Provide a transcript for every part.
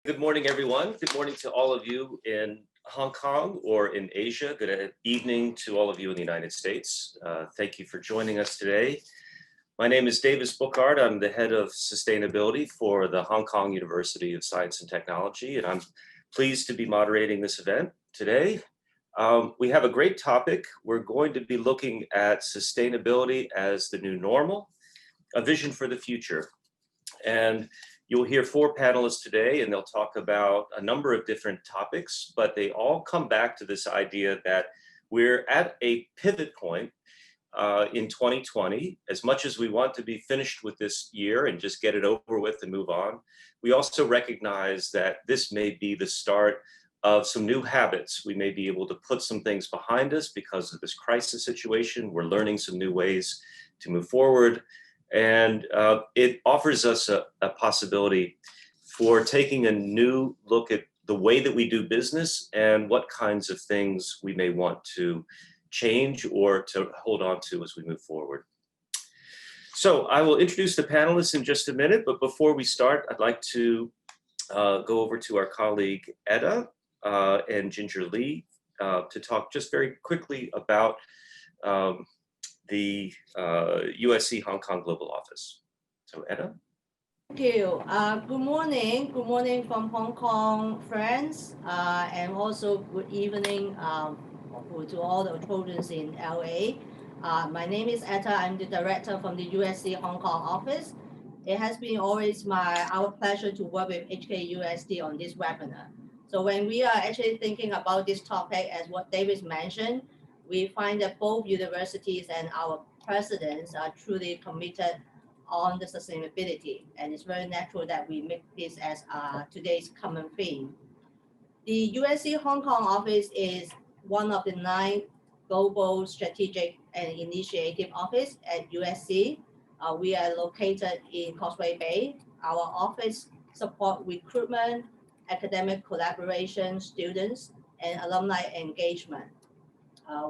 Good morning, everyone. Good morning to all of you in Hong Kong or in Asia. Good evening to all of you in the United States. Thank you for joining us today. My name is Bookhart. I'm the head of sustainability for the Hong Kong University of Science and Technology, and I'm pleased to be moderating this event today. We have a great topic. We're going to be looking at sustainability as the new normal, a vision for the future. And you'll hear four panelists today, and they'll talk about a number of different topics, but they all come back to this idea that we're at a pivot point in 2020. As much as we want to be finished with this year and just get it over with and move on, we also recognize that this may be the start of some new habits. We may be able to put some things behind us because of this crisis situation. We're learning some new ways to move forward. And it offers us a possibility for taking a new look at the way that we do business and what kinds of things we may want to change or to hold on to as we move forward. So I will introduce the panelists in just a minute, but before we start, I'd like to go over to our colleague Etta and Ginger Lee to talk just very quickly about the USC Hong Kong Global Office. So Etta? Thank you. Good morning. Good morning from Hong Kong, friends, and also good evening to all the students in LA. My name is Etta. I'm the director from the USC Hong Kong office. It has been always our pleasure to work with HKUST on this webinar. So when we are actually thinking about this topic, as what David mentioned, we find that both universities and our presidents are truly committed on the sustainability, and it's very natural that we make this as today's common theme. The USC Hong Kong office is one of the 9 global strategic and initiative office at USC. We are located in Causeway Bay. Our office support recruitment, academic collaboration, students, and alumni engagement.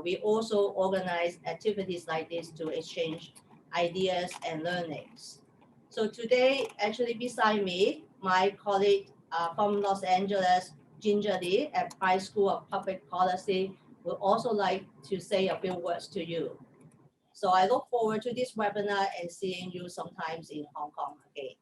We also organize activities like this to exchange ideas and learnings. So today, actually beside me, my colleague from Los Angeles, Ginger Lee at Price School of Public Policy, would also like to say a few words to you. So I look forward to this webinar and seeing you sometimes in Hong Kong again.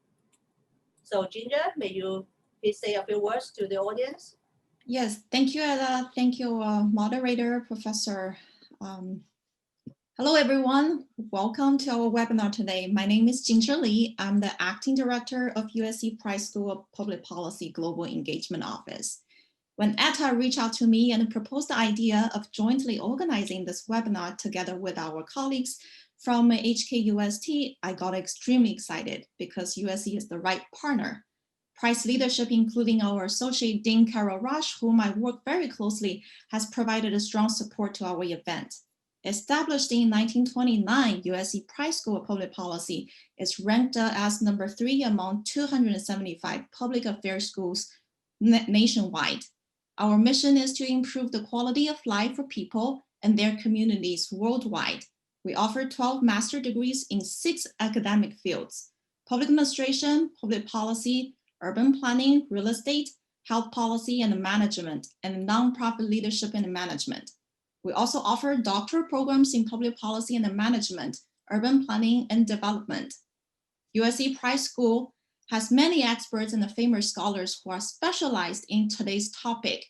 So Ginger, may you please say a few words to the audience? Yes, thank you, Ella. Thank you, moderator, professor. Hello, everyone. Welcome to our webinar today. My name is Ginger Lee. I'm the acting director of USC Price School of Public Policy Global Engagement Office. When Etta reached out to me and proposed the idea of jointly organizing this webinar together with our colleagues from HKUST, I got extremely excited because USC is the right partner. Price leadership, including our associate Dean Carol Rush, whom I work very closely, has provided a strong support to our event. Established in 1929, USC Price School of Public Policy is ranked as number 3 among 275 public affairs schools nationwide. Our mission is to improve the quality of life for people and their communities worldwide. We offer 12 master degrees in 6 academic fields: public administration, public policy, urban planning, real estate, health policy and management, and nonprofit leadership and management. We also offer doctoral programs in public policy and management, urban planning and development. USC Price School has many experts and famous scholars who are specialized in today's topic.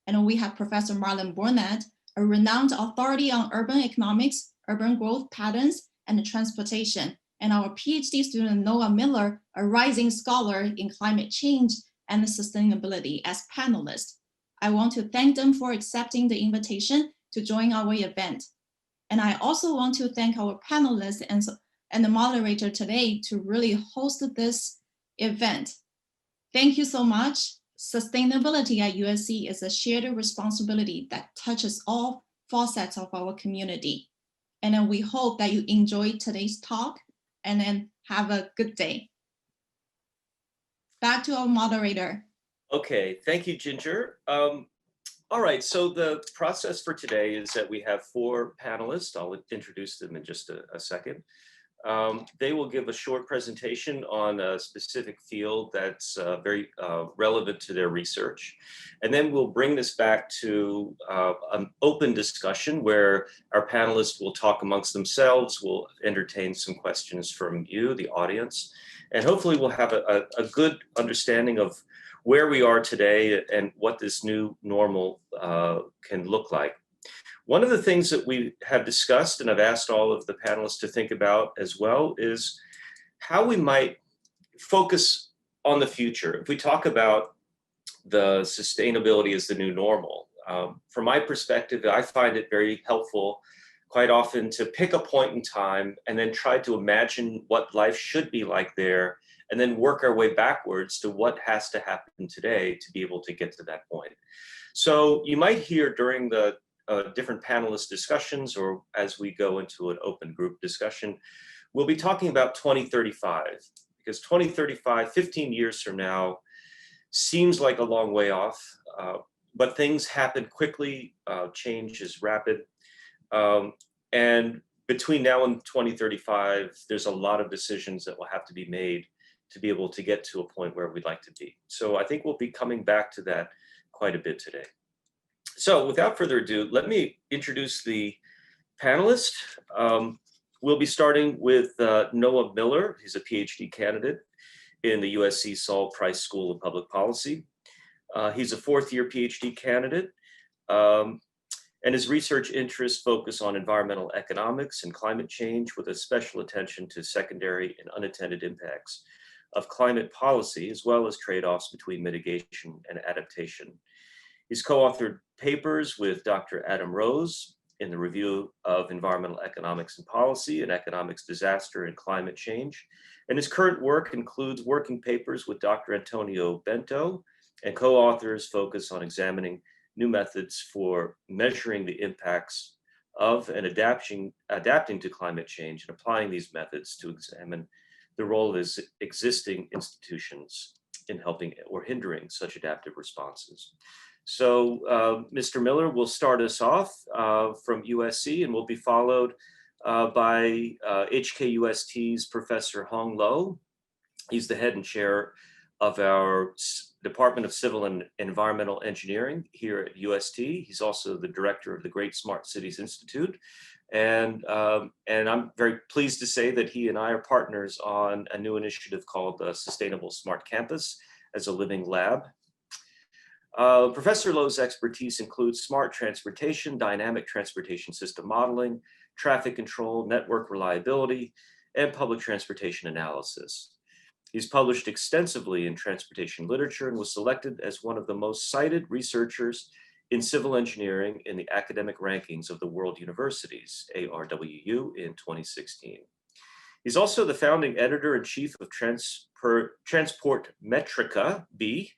And we have Professor Marlon Boarnet, a renowned authority on urban economics, urban growth patterns, and transportation, and our PhD student Noah Miller, a rising scholar in climate change and sustainability, as panelists. I want to thank them for accepting the invitation to join our event. And I also want to thank our panelists and the moderator today to really host this event. Thank you so much. Sustainability at USC is a shared responsibility that touches all facets of our community. And then we hope that you enjoyed today's talk and then have a good day. Back to our moderator. Okay, thank you, Ginger. All right, so the process for today is that we have 4 panelists. I'll introduce them in just a second. They will give a short presentation on a specific field that's very relevant to their research. And then we'll bring this back to an open discussion where our panelists will talk amongst themselves. We'll entertain some questions from you, the audience, and hopefully we'll have a good understanding of where we are today and what this new normal can look like. One of the things that we have discussed, and I've asked all of the panelists to think about as well, is how we might focus on the future. If we talk about the sustainability as the new normal, from my perspective, I find it very helpful quite often to pick a point in time and then try to imagine what life should be like there, and then work our way backwards to what has to happen today to be able to get to that point. So you might hear during the different panelist discussions, or as we go into an open group discussion, we'll be talking about 2035, because 2035, 15 years from now, seems like a long way off, but things happen quickly, change is rapid. And between now and 2035, there's a lot of decisions that will have to be made to be able to get to a point where we'd like to be. So I think we'll be coming back to that quite a bit today. So without further ado, let me introduce the panelists. We'll be starting with Noah Miller. He's a PhD candidate in the USC Saul Price School of Public Policy. He's a fourth-year PhD candidate, and his research interests focus on environmental economics and climate change, with a special attention to secondary and unintended impacts of climate policy, as well as trade-offs between mitigation and adaptation. He's co-authored papers with Dr. Adam Rose in the Review of Environmental Economics and Policy and Economics, Disaster, and Climate Change. And his current work includes working papers with Dr. Antonio Bento, and co-authors focus on examining new methods for measuring the impacts of and adapting to climate change, and applying these methods to examine the role of existing institutions in helping or hindering such adaptive responses. So Mr. Miller will start us off from USC, and will be followed by HKUST's Professor Hong Loh. He's the head and chair of our Department of Civil and Environmental Engineering here at UST. He's also the director of the Great Smart Cities Institute. And I'm very pleased to say that he and I are partners on a new initiative called the Sustainable Smart Campus as a Living Lab. Professor Loh's expertise includes smart transportation, dynamic transportation system modeling, traffic control, network reliability, and public transportation analysis. He's published extensively in transportation literature and was selected as one of the most cited researchers in civil engineering in the academic rankings of the World Universities, ARWU, in 2016. He's also the founding editor-in-chief of Transport Metrica B.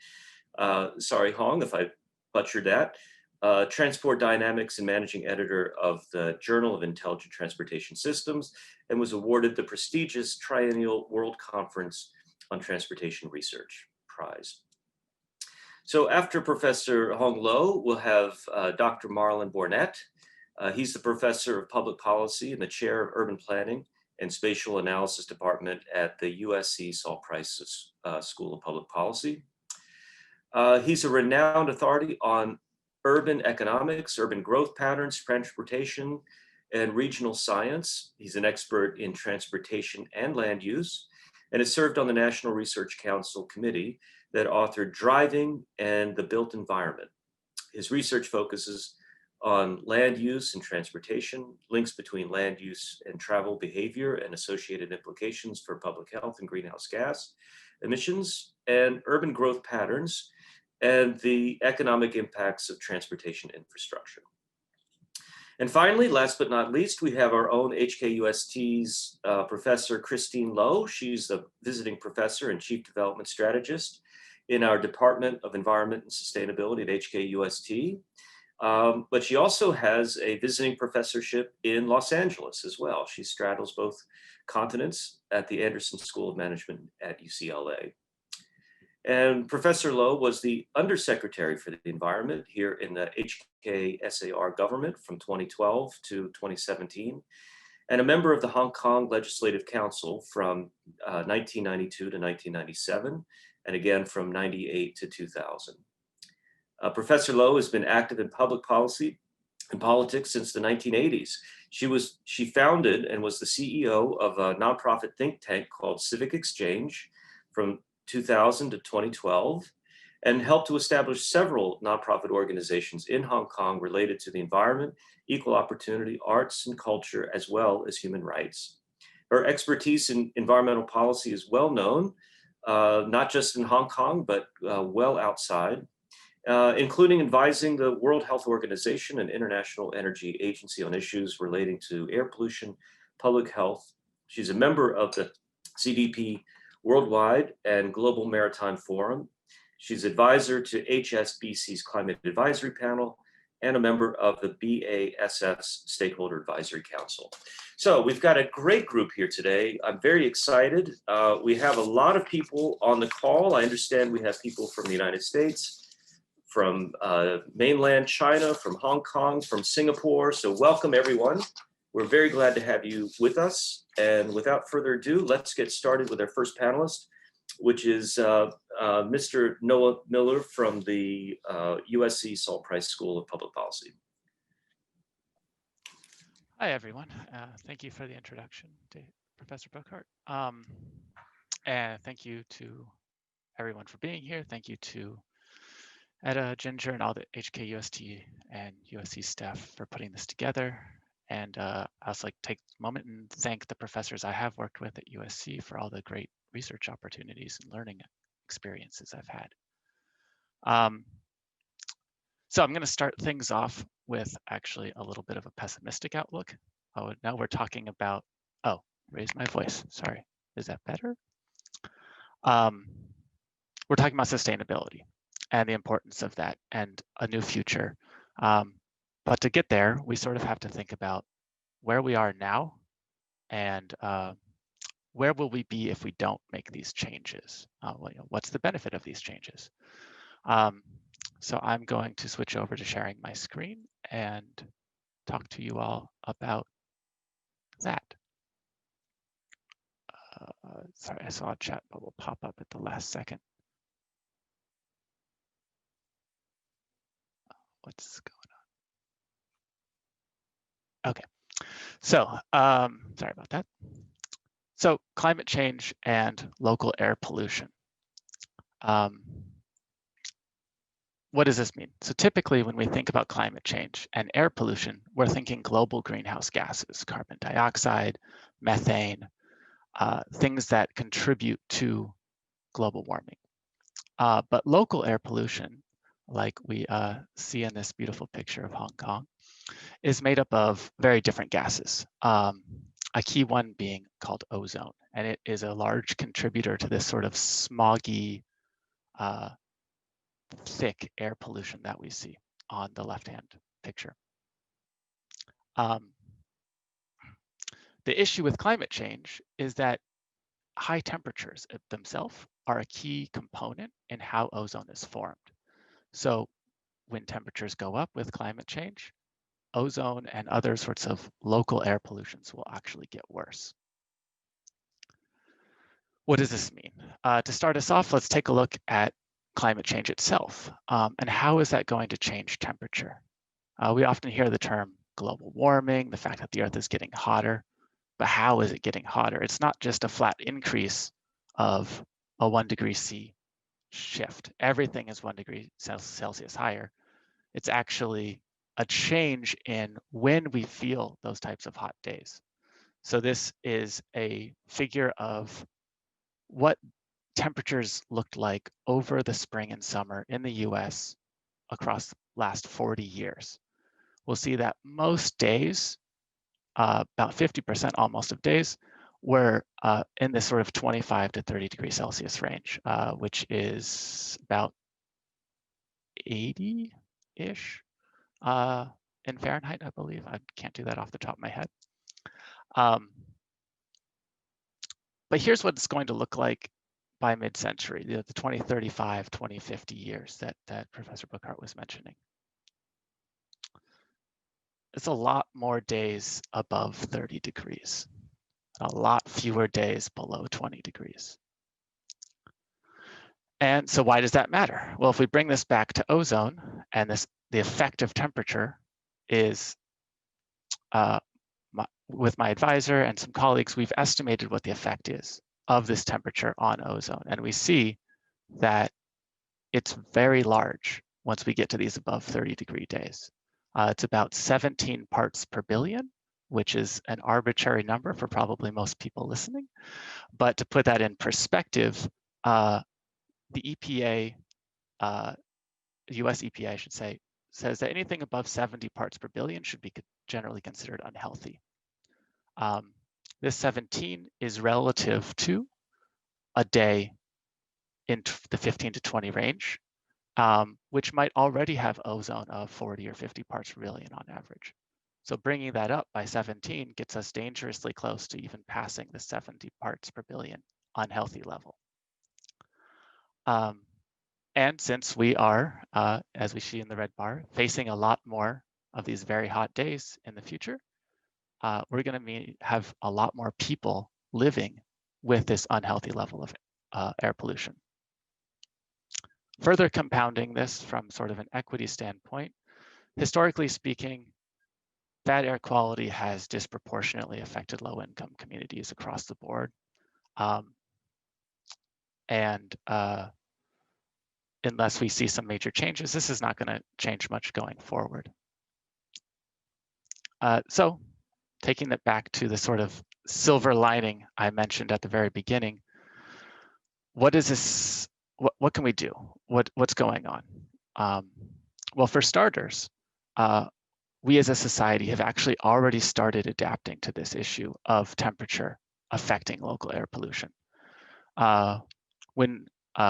Sorry, Hong, if I butchered that. Transport Dynamics and managing editor of the Journal of Intelligent Transportation Systems, and was awarded the prestigious Triennial World Conference on Transportation Research Prize. So after Professor Hong Loh, we'll have Dr. Marlon Boarnet. He's the professor of public policy and the chair of urban planning and spatial analysis department at the USC Saul Price School of Public Policy. He's a renowned authority on urban economics, urban growth patterns, transportation, and regional science. He's an expert in transportation and land use, and has served on the National Research Council committee that authored Driving and the Built Environment. His research focuses on land use and transportation, links between land use and travel behavior and associated implications for public health and greenhouse gas emissions, and urban growth patterns, and the economic impacts of transportation infrastructure. And finally, last but not least, we have our own HKUST's Professor Christine Loh. She's the visiting professor and chief development strategist in our Department of Environment and Sustainability at HKUST. But she also has a visiting professorship in Los Angeles as well. She straddles both continents at the Anderson School of Management at UCLA. And Professor Loh was the Undersecretary for the Environment here in the HKSAR government from 2012 to 2017. and a member of the Hong Kong Legislative Council from 1992 to 1997, and again from 98 to 2000. Professor Loh has been active in public policy and politics since the 1980s. She founded and was the CEO of a nonprofit think tank called Civic Exchange from 2000 to 2012, and helped to establish several nonprofit organizations in Hong Kong related to the environment, equal opportunity, arts and culture, as well as human rights. Her expertise in environmental policy is well known, not just in Hong Kong, but well outside, including advising the World Health Organization and International Energy Agency on issues relating to air pollution, public health. She's a member of the CDP Worldwide and Global Maritime Forum. She's advisor to HSBC's Climate Advisory Panel and a member of the BASF's Stakeholder Advisory Council. So we've got a great group here today. I'm very excited. We have a lot of people on the call. I understand we have people from the United States, from mainland China, from Hong Kong, from Singapore. So welcome everyone. We're very glad to have you with us. And without further ado, let's get started with our first panelist, which is Mr. Noah Miller from the USC Salt Price School of Public Policy. Hi, everyone. Thank you for the introduction to Professor Bookhart. And thank you to everyone for being here. Thank you to Etta, Ginger, and all the HKUST and USC staff for putting this together. And I also like to take a moment and thank the professors I have worked with at USC for all the great research opportunities and learning experiences I've had. So I'm going to start things off with actually a little bit of a pessimistic outlook. Oh, now we're talking about, raise my voice, sorry. Is that better? We're talking about sustainability and the importance of that and a new future. But to get there, we sort of have to think about where we are now and where will we be if we don't make these changes? What's the benefit of these changes? So I'm going to switch over to sharing my screen and talk to you all about that. Sorry, I saw a chat bubble pop up at the last second. What's going on? Okay, so sorry about that. So climate change and local air pollution. What does this mean? So typically when we think about climate change and air pollution, we're thinking global greenhouse gases, carbon dioxide, methane, things that contribute to global warming. But local air pollution, like we see in this beautiful picture of Hong Kong, is made up of very different gases. A key one being called ozone, and it is a large contributor to this sort of smoggy, thick air pollution that we see on the left-hand picture. The issue with climate change is that high temperatures themselves are a key component in how ozone is formed. So when temperatures go up with climate change, ozone and other sorts of local air pollutions will actually get worse. What does this mean? To start us off, let's take a look at climate change itself. And how is that going to change temperature? We often hear the term global warming, the fact that the Earth is getting hotter, but how is it getting hotter? It's not just a flat increase of a 1 degree C shift. Everything is 1 degree Celsius higher. It's actually a change in when we feel those types of hot days. So this is a figure of what temperatures looked like over the spring and summer in the US across the last 40 years. We'll see that most days, about 50% almost of days, were in this sort of 25 to 30 degrees Celsius range, which is about 80-ish in Fahrenheit, I believe. I can't do that off the top of my head. But here's what it's going to look like by mid-century, the 2035, 2050 years that Professor Bookhart was mentioning. it's a lot more days above 30 degrees, a lot fewer days below 20 degrees. And so why does that matter? Well, if we bring this back to ozone, and the effect of temperature is, with my advisor and some colleagues, we've estimated what the effect is of this temperature on ozone. And we see that it's very large once we get to these above 30-degree days. It's about 17 parts per billion, which is an arbitrary number for probably most people listening. But to put that in perspective, the EPA, US EPA, I should say, says that anything above 70 parts per billion should be generally considered unhealthy. This 17 is relative to a day in the 15 to 20 range, which might already have ozone of 40 or 50 parts per billion on average. So bringing that up by 17 gets us dangerously close to even passing the 70 parts per billion unhealthy level. And since we are, as we see in the red bar, facing a lot more of these very hot days in the future, we're going to have a lot more people living with this unhealthy level of air pollution. Further compounding this from sort of an equity standpoint, historically speaking, bad air quality has disproportionately affected low-income communities across the board. Unless we see some major changes, this is not going to change much going forward. So taking it back to the sort of silver lining I mentioned at the very beginning, what is this? What can we do? What's going on? Well, for starters, we as a society have actually already started adapting to this issue of temperature affecting local air pollution. When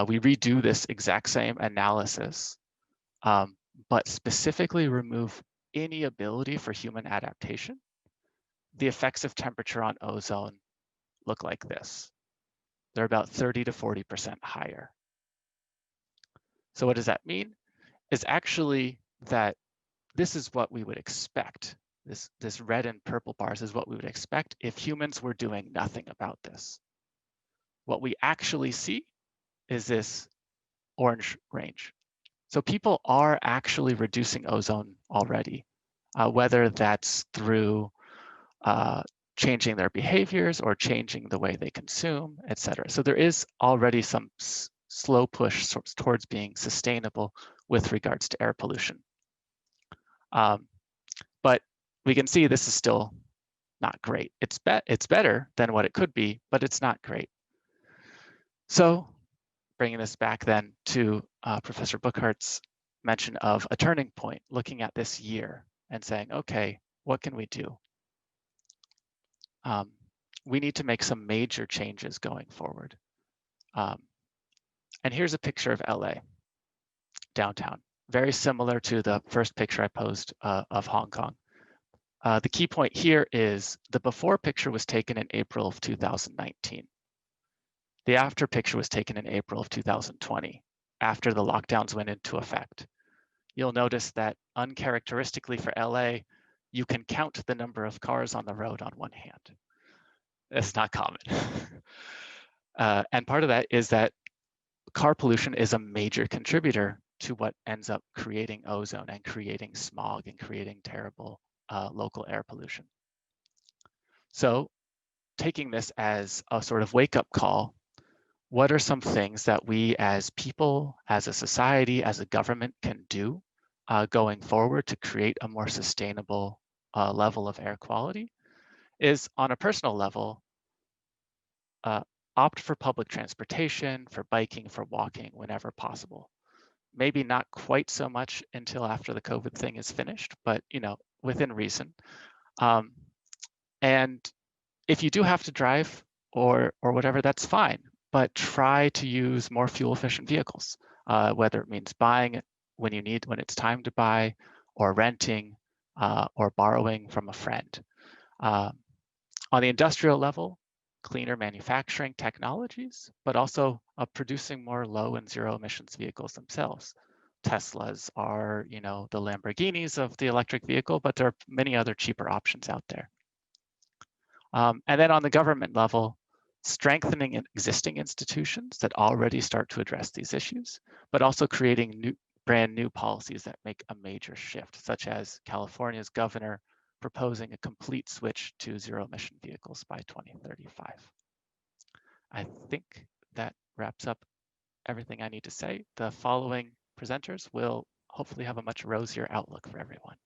we redo this exact same analysis, but specifically remove any ability for human adaptation, the effects of temperature on ozone look like this. They're about 30 to 40% higher. So what does that mean? Is actually that this is what we would expect. This red and purple bars is what we would expect if humans were doing nothing about this. What we actually see is this orange range. So people are actually reducing ozone already, whether that's through changing their behaviors or changing the way they consume, et cetera. So there is already some slow push towards being sustainable with regards to air pollution. But we can see this is still not great. It's better than what it could be, but it's not great. So bringing this back then to Professor Bookhart's mention of a turning point, looking at this year and saying, okay, what can we do? We need to make some major changes going forward. And here's a picture of LA, downtown, very similar to the first picture I posed of Hong Kong. The key point here is the before picture was taken in April of 2019. The after picture was taken in April of 2020, after the lockdowns went into effect. You'll notice that uncharacteristically for LA, you can count the number of cars on the road on one hand. It's not common. And part of that is that car pollution is a major contributor to what ends up creating ozone and creating smog and creating terrible local air pollution. So taking this as a sort of wake-up call, what are some things that we as people, as a society, as a government can do going forward to create a more sustainable level of air quality? Is on a personal level, opt for public transportation, for biking, for walking whenever possible. Maybe not quite so much until after the COVID thing is finished, but within reason. And if you do have to drive or whatever, that's fine. But try to use more fuel efficient vehicles, whether it means buying when you need, when it's time to buy, or renting, or borrowing from a friend. On the industrial level, cleaner manufacturing technologies, but also producing more low and zero emissions vehicles themselves. Teslas are, you know, the Lamborghinis of the electric vehicle, but there are many other cheaper options out there. And then on the government level, strengthening existing institutions that already start to address these issues, but also creating brand new policies that make a major shift, such as California's governor proposing a complete switch to zero-emission vehicles by 2035. I think that wraps up everything I need to say. The following presenters will hopefully have a much rosier outlook for everyone.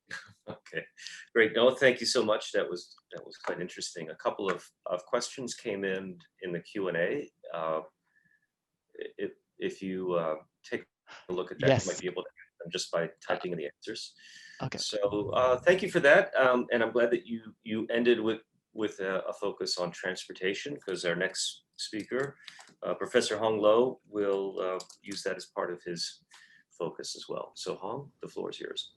Okay, great. No, thank you so much. That was quite interesting. A couple of questions came in the Q&A. If you take a look at that, Yes. you might be able to answer them just by typing in the answers. Okay. So thank you for that. And I'm glad that you ended with a focus on transportation, because our next speaker, Professor Hong Loh, will use that as part of his focus as well. So Hong, the floor is yours.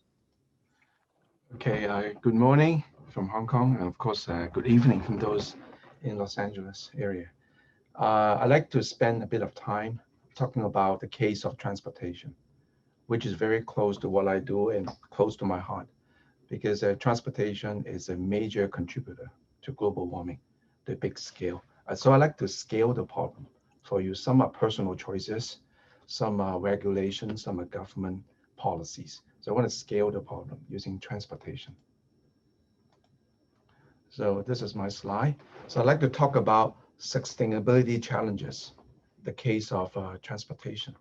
Okay, good morning from Hong Kong, and of course, good evening from those in Los Angeles area. I'd like to spend a bit of time talking about the case of transportation, which is very close to what I do and close to my heart, because transportation is a major contributor to global warming, the big scale. So I like to scale the problem for you. Some are personal choices, some are regulations, some are government policies. So I want to scale the problem using transportation. So this is my slide. So I'd like to talk about sustainability challenges, the case of transportation.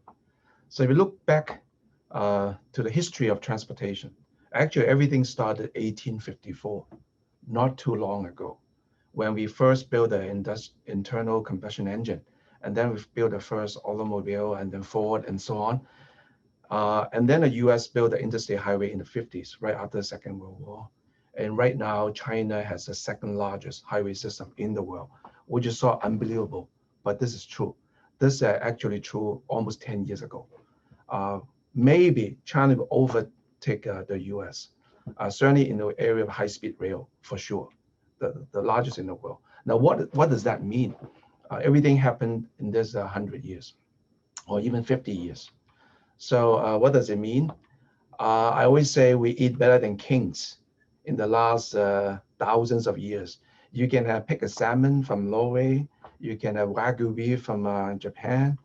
So if you look back to the history of transportation, actually everything started 1854, not too long ago, when we first built an internal combustion engine, and then we've built the first automobile, and then Ford, and so on. And then the US built the interstate highway in the 50s, right after the Second World War. And right now, China has the second largest highway system in the world, which is so unbelievable, but this is true. This is actually true almost 10 years ago. Maybe China will overtake the US, certainly in the area of high-speed rail, for sure, the largest in the world. Now, what does that mean? Everything happened in this 100 years, or even 50 years. So what does it mean? I always say we eat better than kings in the last thousands of years. You can pick a salmon from Norway. You can have Wagyu beef from Japan.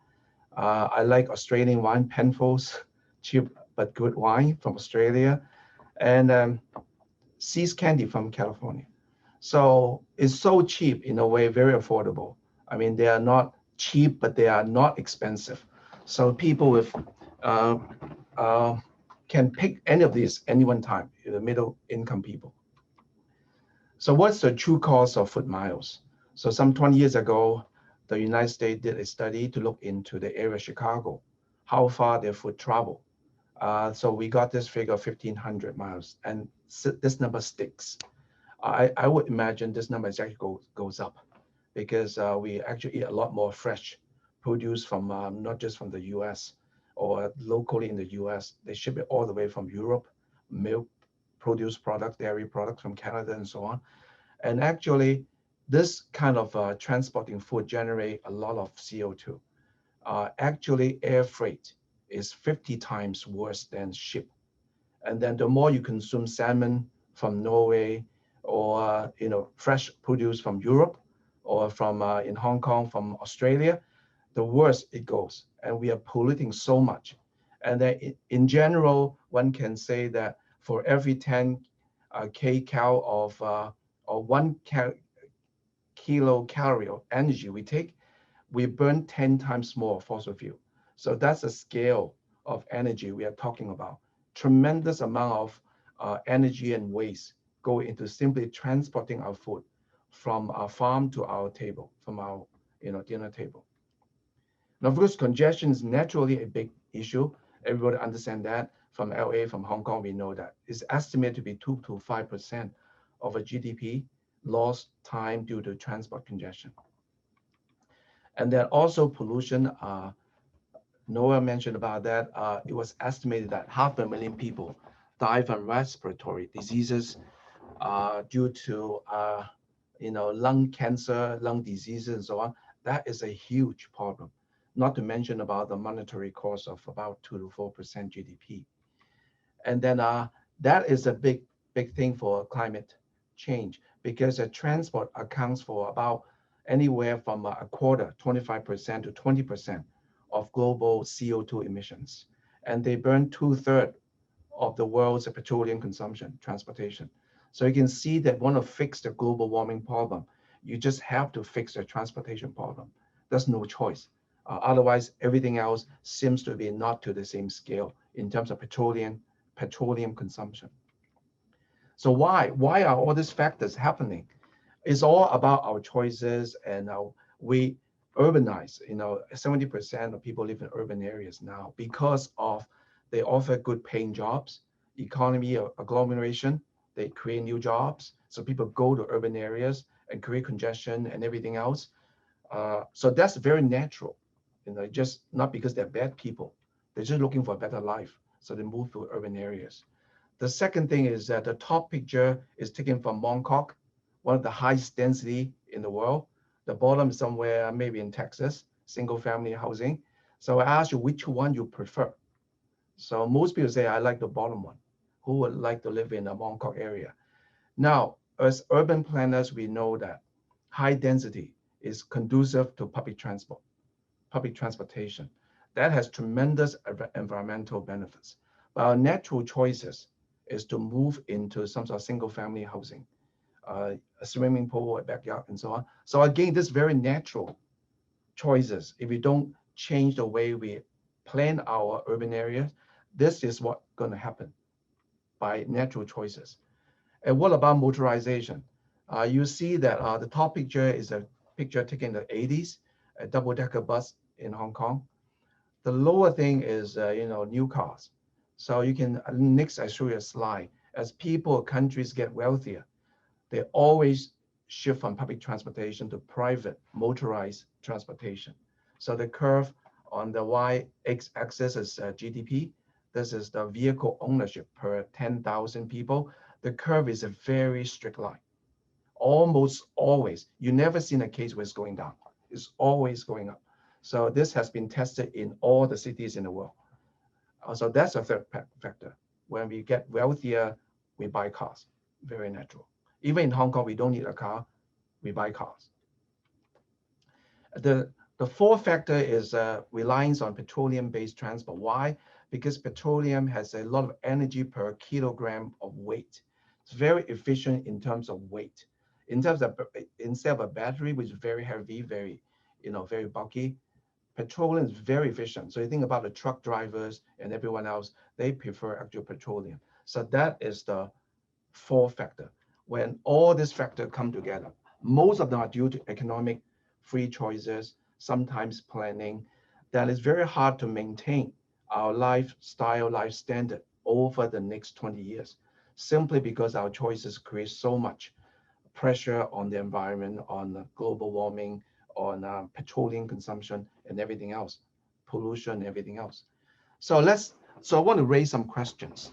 I like Australian wine, Penfolds, cheap but good wine from Australia, and See's candy from California. So it's so cheap in a way, very affordable. I mean, they are not cheap, but they are not expensive. So people with can pick any of these any one time, the middle income people. So what's the true cost of foot miles? So some 20 years ago, the United States did a study to look into the area of Chicago, how far their foot travel. So we got this figure of 1,500 miles, and this number sticks. I would imagine this number actually goes up, because we actually eat a lot more fresh produce from not just from the US or locally in the US. They ship it all the way from Europe, milk, produce products, dairy products from Canada, and so on. And actually, this kind of transporting food generate a lot of CO2. Actually, air freight is 50 times worse than ship. And then the more you consume salmon from Norway, or fresh produce from Europe, or from in Hong Kong, from Australia, the worse it goes. And we are polluting so much. And then in general, one can say that for every 10 kcal of or 1 kilocalorie of energy we take, we burn 10 times more fossil fuel. So that's the scale of energy we are talking about. Tremendous amount of energy and waste go into simply transporting our food from our farm to our table, from our dinner table. Now, of course, congestion is naturally a big issue. Everybody understand that. From LA, from Hong Kong, we know that. It's estimated to be 2 to 5% of a GDP lost time due to transport congestion. And then also pollution. Noah mentioned about that. It was estimated that 500,000 people die from respiratory diseases due to lung cancer, lung diseases, and so on. That is a huge problem. not to mention about the monetary cost of about 2 to 4% GDP. And then that is a big thing for climate change, because transport accounts for about anywhere from a quarter, 25% to 20% of global CO2 emissions. And they burn 2/3 of the world's petroleum consumption, transportation. So you can see that want to fix the global warming problem, you just have to fix the transportation problem. There's no choice. Otherwise, everything else seems to be not to the same scale in terms of petroleum consumption. So why are all these factors happening? It's all about our choices, and we urbanize. 70% of people live in urban areas now because of they offer good paying jobs, economy of agglomeration, they create new jobs. So people go to urban areas and create congestion and everything else. So that's very natural, just not because they're bad people. They're just looking for a better life. So they move to urban areas. The second thing is that the top picture is taken from Mongkok, one of the highest density in the world. The bottom is somewhere maybe in Texas, single family housing. So I asked you which one you prefer. So most people say, I like the bottom one. Who would like to live in a Mongkok area? Now, as urban planners, we know that high density is conducive to public transportation. That has tremendous environmental benefits. But our natural choices is to move into some sort of single family housing, a swimming pool, a backyard, and so on. So again, this very natural choices, if we don't change the way we plan our urban areas, this is what's going to happen by natural choices. And what about motorization? You see that the top picture is a picture taken in the 80s, a double-decker bus in Hong Kong. The lower thing is, new cars. So you can, next I show you a slide. As people, countries get wealthier, they always shift from public transportation to private motorized transportation. So the curve on the y-axis is GDP. This is the vehicle ownership per 10,000 people. The curve is a very strict line. Almost always, you never seen a case where it's going down. It's always going up. So this has been tested in all the cities in the world. So that's a third factor. When we get wealthier, we buy cars, very natural. Even in Hong Kong, we don't need a car, we buy cars. The fourth factor is reliance on petroleum-based transport. Why? Because petroleum has a lot of energy per kilogram of weight. It's very efficient in terms of weight. In terms of, instead of a battery, which is very heavy, very bulky, petroleum is very efficient. So you think about the truck drivers and everyone else, they prefer actual petroleum. So that is the fourth factor. When all these factors come together, most of them are due to economic free choices, sometimes planning, that is very hard to maintain our lifestyle, life standard over the next 20 years, simply because our choices create so much pressure on the environment, on global warming, on petroleum consumption and everything else, pollution and everything else. So I want to raise some questions.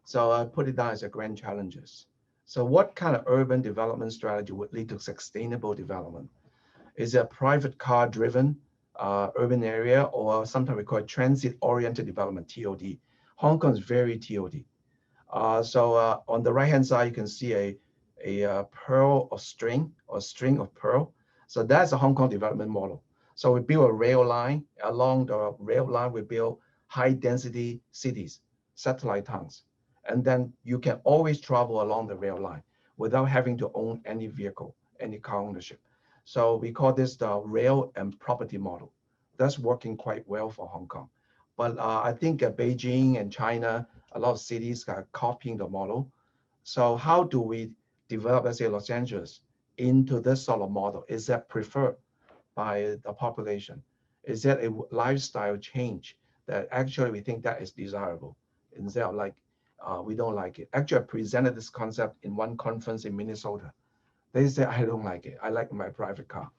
So I put it down as a grand challenges. So what kind of urban development strategy would lead to sustainable development? Is it a private car driven urban area, or sometimes we call it transit-oriented development, TOD? Hong Kong is very TOD. So on the right-hand side, you can see a pearl of string, or string of pearl. So that's a Hong Kong development model. So we build a rail line. Along the rail line, we build high-density cities, satellite towns. And then you can always travel along the rail line without having to own any vehicle, any car ownership. So we call this the rail and property model. That's working quite well for Hong Kong. But I think Beijing and China, a lot of cities are copying the model. So how do we develop, let's say, Los Angeles into this sort of model? Is that preferred by the population? Is that a lifestyle change that actually we think that is desirable? Instead of like, we don't like it. Actually, I presented this concept in one conference in Minnesota. They say, I don't like it. I like my private car.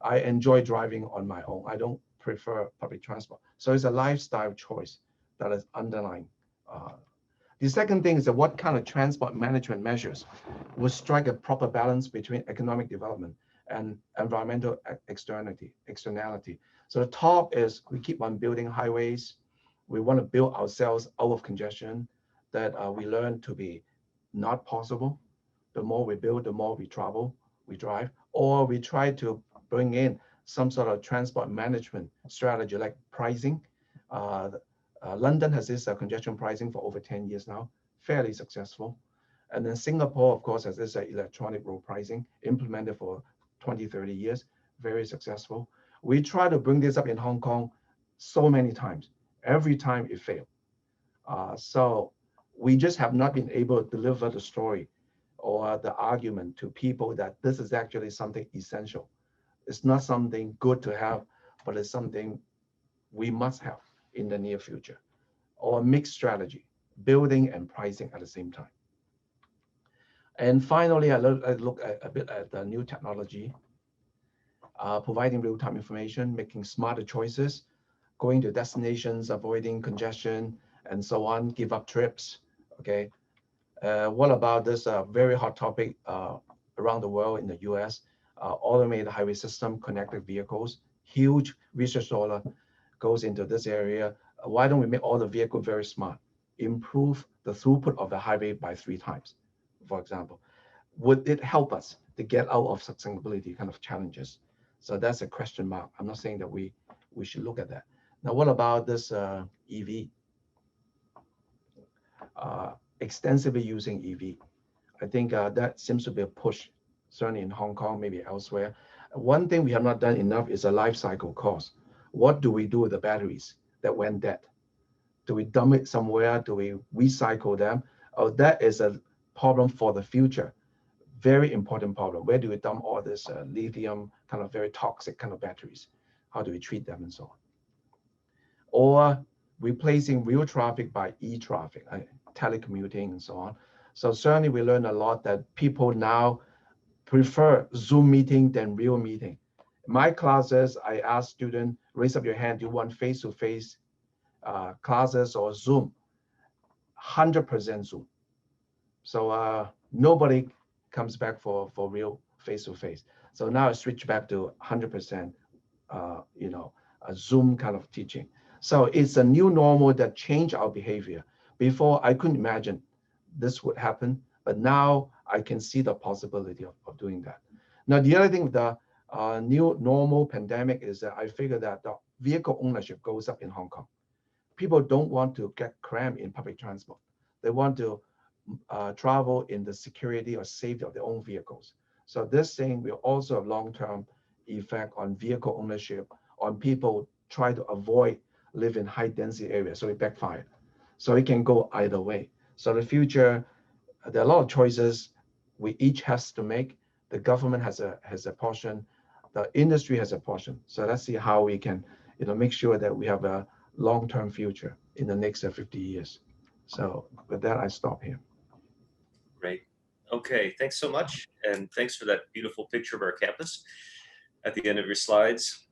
I enjoy driving on my own. I don't prefer public transport. So it's a lifestyle choice that is underlying. The second thing is that what kind of transport management measures will strike a proper balance between economic development and environmental externality. So the top is we keep on building highways. We want to build ourselves out of congestion that we learn to be not possible. The more we build, the more we travel, we drive, or we try to bring in some sort of transport management strategy like pricing. London has this congestion pricing for over 10 years now, fairly successful. And then Singapore, of course, has this electronic road pricing implemented for 20, 30 years, very successful. We try to bring this up in Hong Kong so many times. Every time it failed. So we just have not been able to deliver the story or the argument to people that this is actually something essential. It's not something good to have, but it's something we must have in the near future, or a mixed strategy, building and pricing at the same time. And finally, I look at a bit at the new technology, providing real-time information, making smarter choices, going to destinations, avoiding congestion, and so on, give up trips, okay? What about this very hot topic around the world in the US, automated highway system, connected vehicles, huge research dollar goes into this area. Why don't we make all the vehicles very smart? Improve the throughput of the highway by 3 times, for example. Would it help us to get out of sustainability kind of challenges? So that's a question mark. I'm not saying that we should look at that. Now, what about this EV? Extensively using EV. I think that seems to be a push, certainly in Hong Kong, maybe elsewhere. One thing we have not done enough is a life cycle cost. What do we do with the batteries that went dead? Do we dump it somewhere? Do we recycle them? Oh, that is a problem for the future. Very important problem. Where do we dump all this lithium, kind of very toxic kind of batteries? How do we treat them and so on? Or replacing real traffic by e-traffic, telecommuting and so on. So certainly we learned a lot that people now prefer Zoom meeting than real meeting. In my classes, I ask students, raise up your hand, do you want face-to-face classes or Zoom? 100% Zoom. So nobody comes back for real face-to-face. So now I switch back to 100%, a Zoom kind of teaching. So it's a new normal that changed our behavior. Before, I couldn't imagine this would happen, but now I can see the possibility of doing that. Now, the other thing with the new normal pandemic is that I figure that the vehicle ownership goes up in Hong Kong. People don't want to get cramped in public transport. They want to travel in the security or safety of their own vehicles. So this thing will also have long-term effect on vehicle ownership, on people try to avoid live in high density areas, so it backfired. So it can go either way. So the future, there are a lot of choices we each has to make. The government has a portion, the industry has a portion. So let's see how we can, make sure that we have a long-term future in the next 50 years. So with that, I stop here. Great. Okay, thanks so much. And thanks for that beautiful picture of our campus at the end of your slides,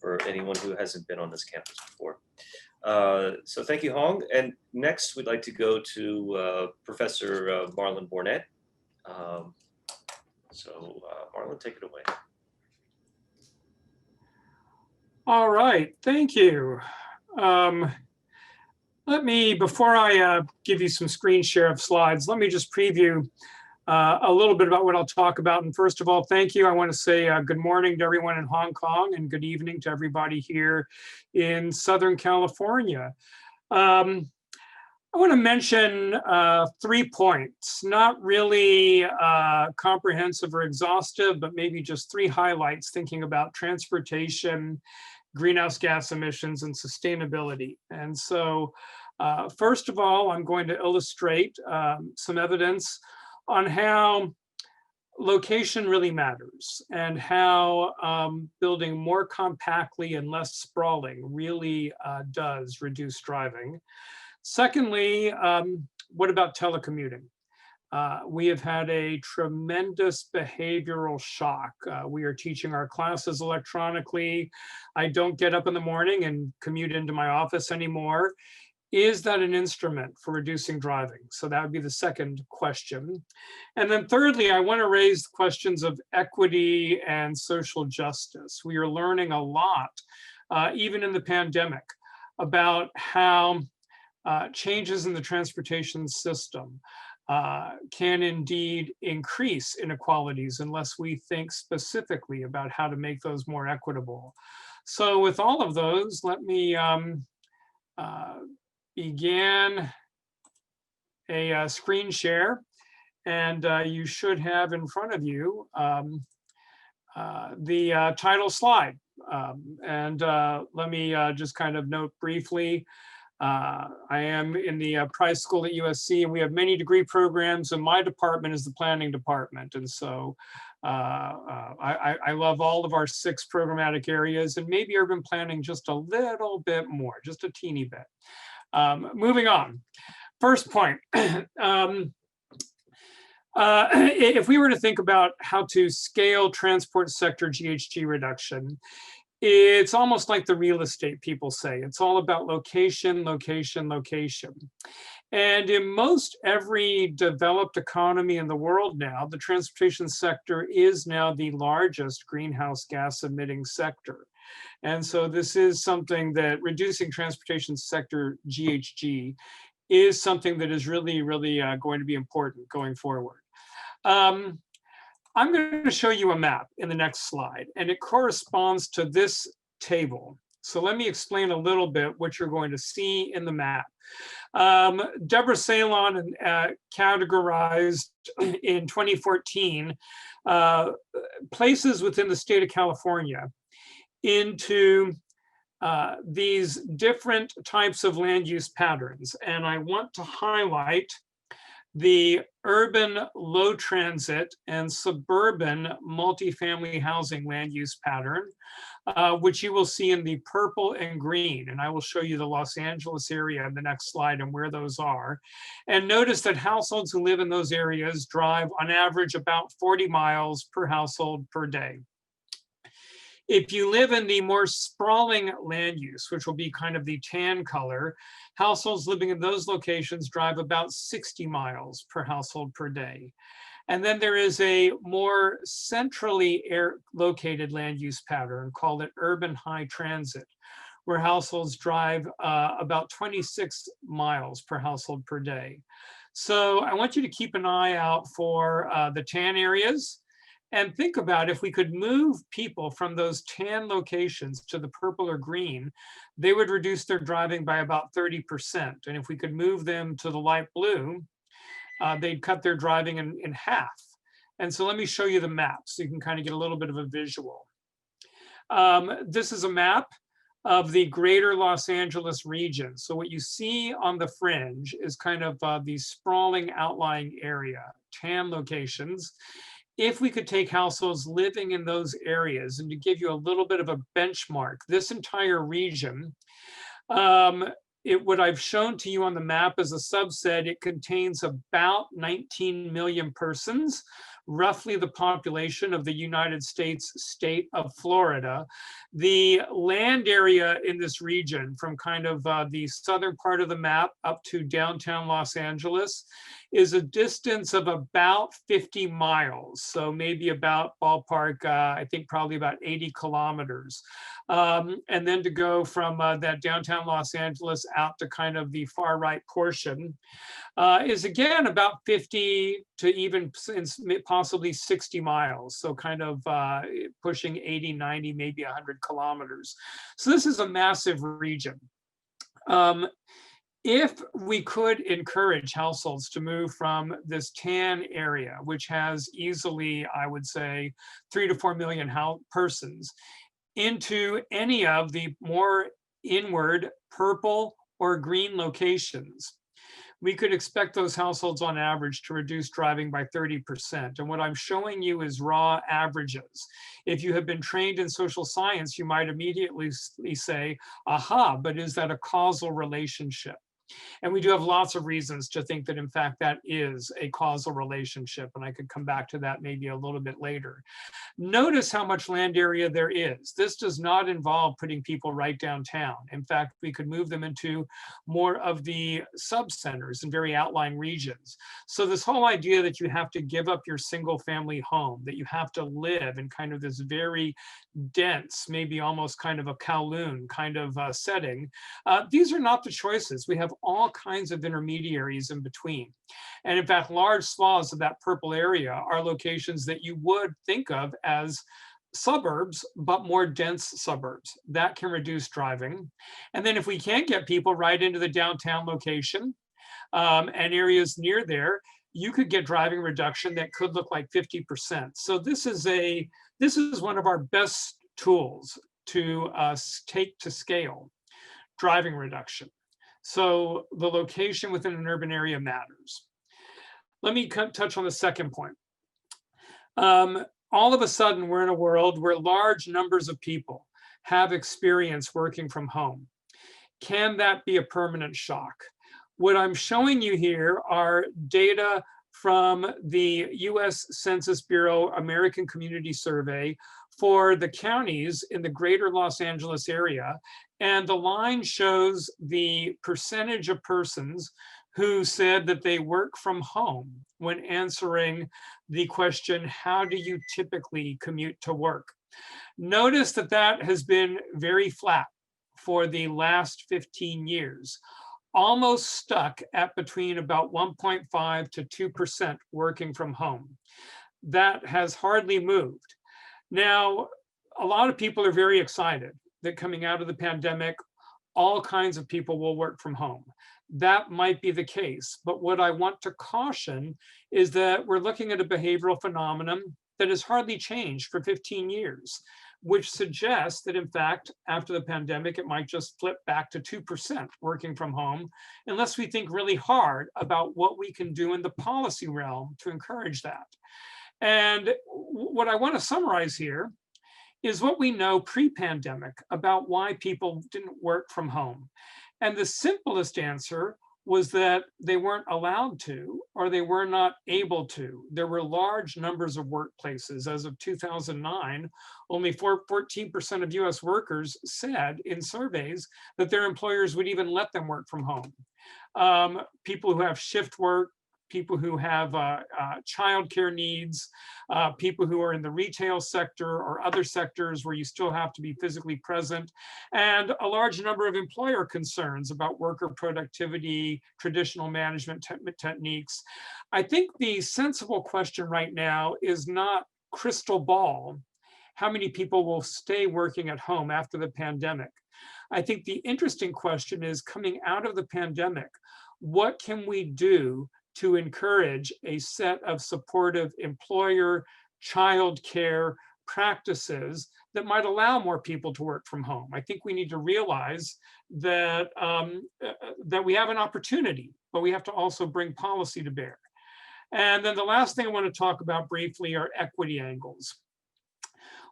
for anyone who hasn't been on this campus before. So thank you, Hong. And next, we'd like to go to Professor Marlon Boarnet. Marlon, take it away. All right, thank you. Before I give you some screen share of slides, let me just preview a little bit about what I'll talk about. And first of all, thank you. I want to say good morning to everyone in Hong Kong and good evening to everybody here in Southern California. I want to mention 3 points, not really comprehensive or exhaustive, but maybe just 3 highlights thinking about transportation, greenhouse gas emissions, and sustainability. And so first of all, I'm going to illustrate some evidence on how location really matters and how building more compactly and less sprawling really does reduce driving. Secondly, what about telecommuting? We have had a tremendous behavioral shock. We are teaching our classes electronically. I don't get up in the morning and commute into my office anymore. Is that an instrument for reducing driving? So that would be the second question. And then thirdly, I want to raise questions of equity and social justice. We are learning a lot even in the pandemic, about how changes in the transportation system can indeed increase inequalities unless we think specifically about how to make those more equitable. So with all of those, let me begin a screen share. And you should have in front of you the title slide. Let me just kind of note briefly, I am in the Price School at USC, and we have many degree programs, and my department is the planning department. And so I love all of our 6 programmatic areas, and maybe urban planning just a little bit more, just a teeny bit. Moving on. First point. If we were to think about how to scale transport sector GHG reduction, it's almost like the real estate people say. It's all about location, location, location. And in most every developed economy in the world now, the transportation sector is now the largest greenhouse gas emitting sector. And so this is something that reducing transportation sector GHG is something that is really, really going to be important going forward. I'm going to show you a map in the next slide, and it corresponds to this table. So let me explain a little bit what you're going to see in the map. Deborah Salon categorized in 2014 places within the state of California into these different types of land use patterns. And I want to highlight the urban low transit and suburban multifamily housing land use pattern, which you will see in the purple and green. And I will show you the Los Angeles area in the next slide and where those are. And notice that households who live in those areas drive on average about 40 miles per household per day. If you live in the more sprawling land use, which will be kind of the tan color, households living in those locations drive about 60 miles per household per day. And then there is a more centrally located land use pattern, called it urban high transit, where households drive about 26 miles per household per day. So I want you to keep an eye out for the tan areas. And think about if we could move people from those tan locations to the purple or green, they would reduce their driving by about 30%. And if we could move them to the light blue, they'd cut their driving in half. And so let me show you the map so you can kind of get a little bit of a visual. This is a map of the greater Los Angeles region. So what you see on the fringe is kind of the sprawling outlying area, tan locations. If we could take households living in those areas, and to give you a little bit of a benchmark, this entire region, what I've shown to you on the map as a subset, it contains about 19 million persons, roughly the population of the United States state of Florida. The land area in this region, from kind of the southern part of the map up to downtown Los Angeles, is a distance of about 50 miles. So maybe about ballpark, I think probably about 80 kilometers. And then to go from that downtown Los Angeles out to kind of the far right portion is again about 50 to even possibly 60 miles. So kind of pushing 80, 90, maybe 100 kilometers. So this is a massive region. If we could encourage households to move from this tan area, which has easily, I would say, 3 to 4 million persons, into any of the more inward purple or green locations, we could expect those households on average to reduce driving by 30%. And what I'm showing you is raw averages. If you have been trained in social science, you might immediately say, aha, but is that a causal relationship? And we do have lots of reasons to think that, in fact, that is a causal relationship. And I could come back to that maybe a little bit later. Notice how much land area there is. This does not involve putting people right downtown. In fact, we could move them into more of the sub-centers and very outlying regions. So this whole idea that you have to give up your single family home, that you have to live in kind of this very dense, maybe almost kind of a Kowloon kind of setting, these are not the choices. We have all kinds of intermediaries in between. And in fact, large swaths of that purple area are locations that you would think of as suburbs, but more dense suburbs. That can reduce driving. And then if we can't get people right into the downtown location and areas near there, you could get driving reduction that could look like 50%. So this is one of our best tools to take to scale, driving reduction. So the location within an urban area matters. Let me touch on the second point. All of a sudden, we're in a world where large numbers of people have experience working from home. Can that be a permanent shock? What I'm showing you here are data from the US Census Bureau American Community Survey for the counties in the greater Los Angeles area. And the line shows the percentage of persons who said that they work from home when answering the question, how do you typically commute to work? Notice that that has been very flat for the last 15 years, almost stuck at between about 1.5 to 2% working from home. That has hardly moved. Now, a lot of people are very excited that coming out of the pandemic, all kinds of people will work from home. That might be the case, but what I want to caution is that we're looking at a behavioral phenomenon that has hardly changed for 15 years, which suggests that in fact, after the pandemic, it might just flip back to 2% working from home, unless we think really hard about what we can do in the policy realm to encourage that. And what I want to summarize here is what we know pre-pandemic about why people didn't work from home. And the simplest answer was that they weren't allowed to, or they were not able to. There were large numbers of workplaces. As of 2009, only 14% of US workers said in surveys that their employers would even let them work from home. People who have shift work, people who have childcare needs, people who are in the retail sector or other sectors where you still have to be physically present, and a large number of employer concerns about worker productivity, traditional management techniques. I think the sensible question right now is not crystal ball, how many people will stay working at home after the pandemic. I think the interesting question is, coming out of the pandemic, what can we do to encourage a set of supportive employer, child care practices that might allow more people to work from home? I think we need to realize that, that we have an opportunity, but we have to also bring policy to bear. And then the last thing I want to talk about briefly are equity angles.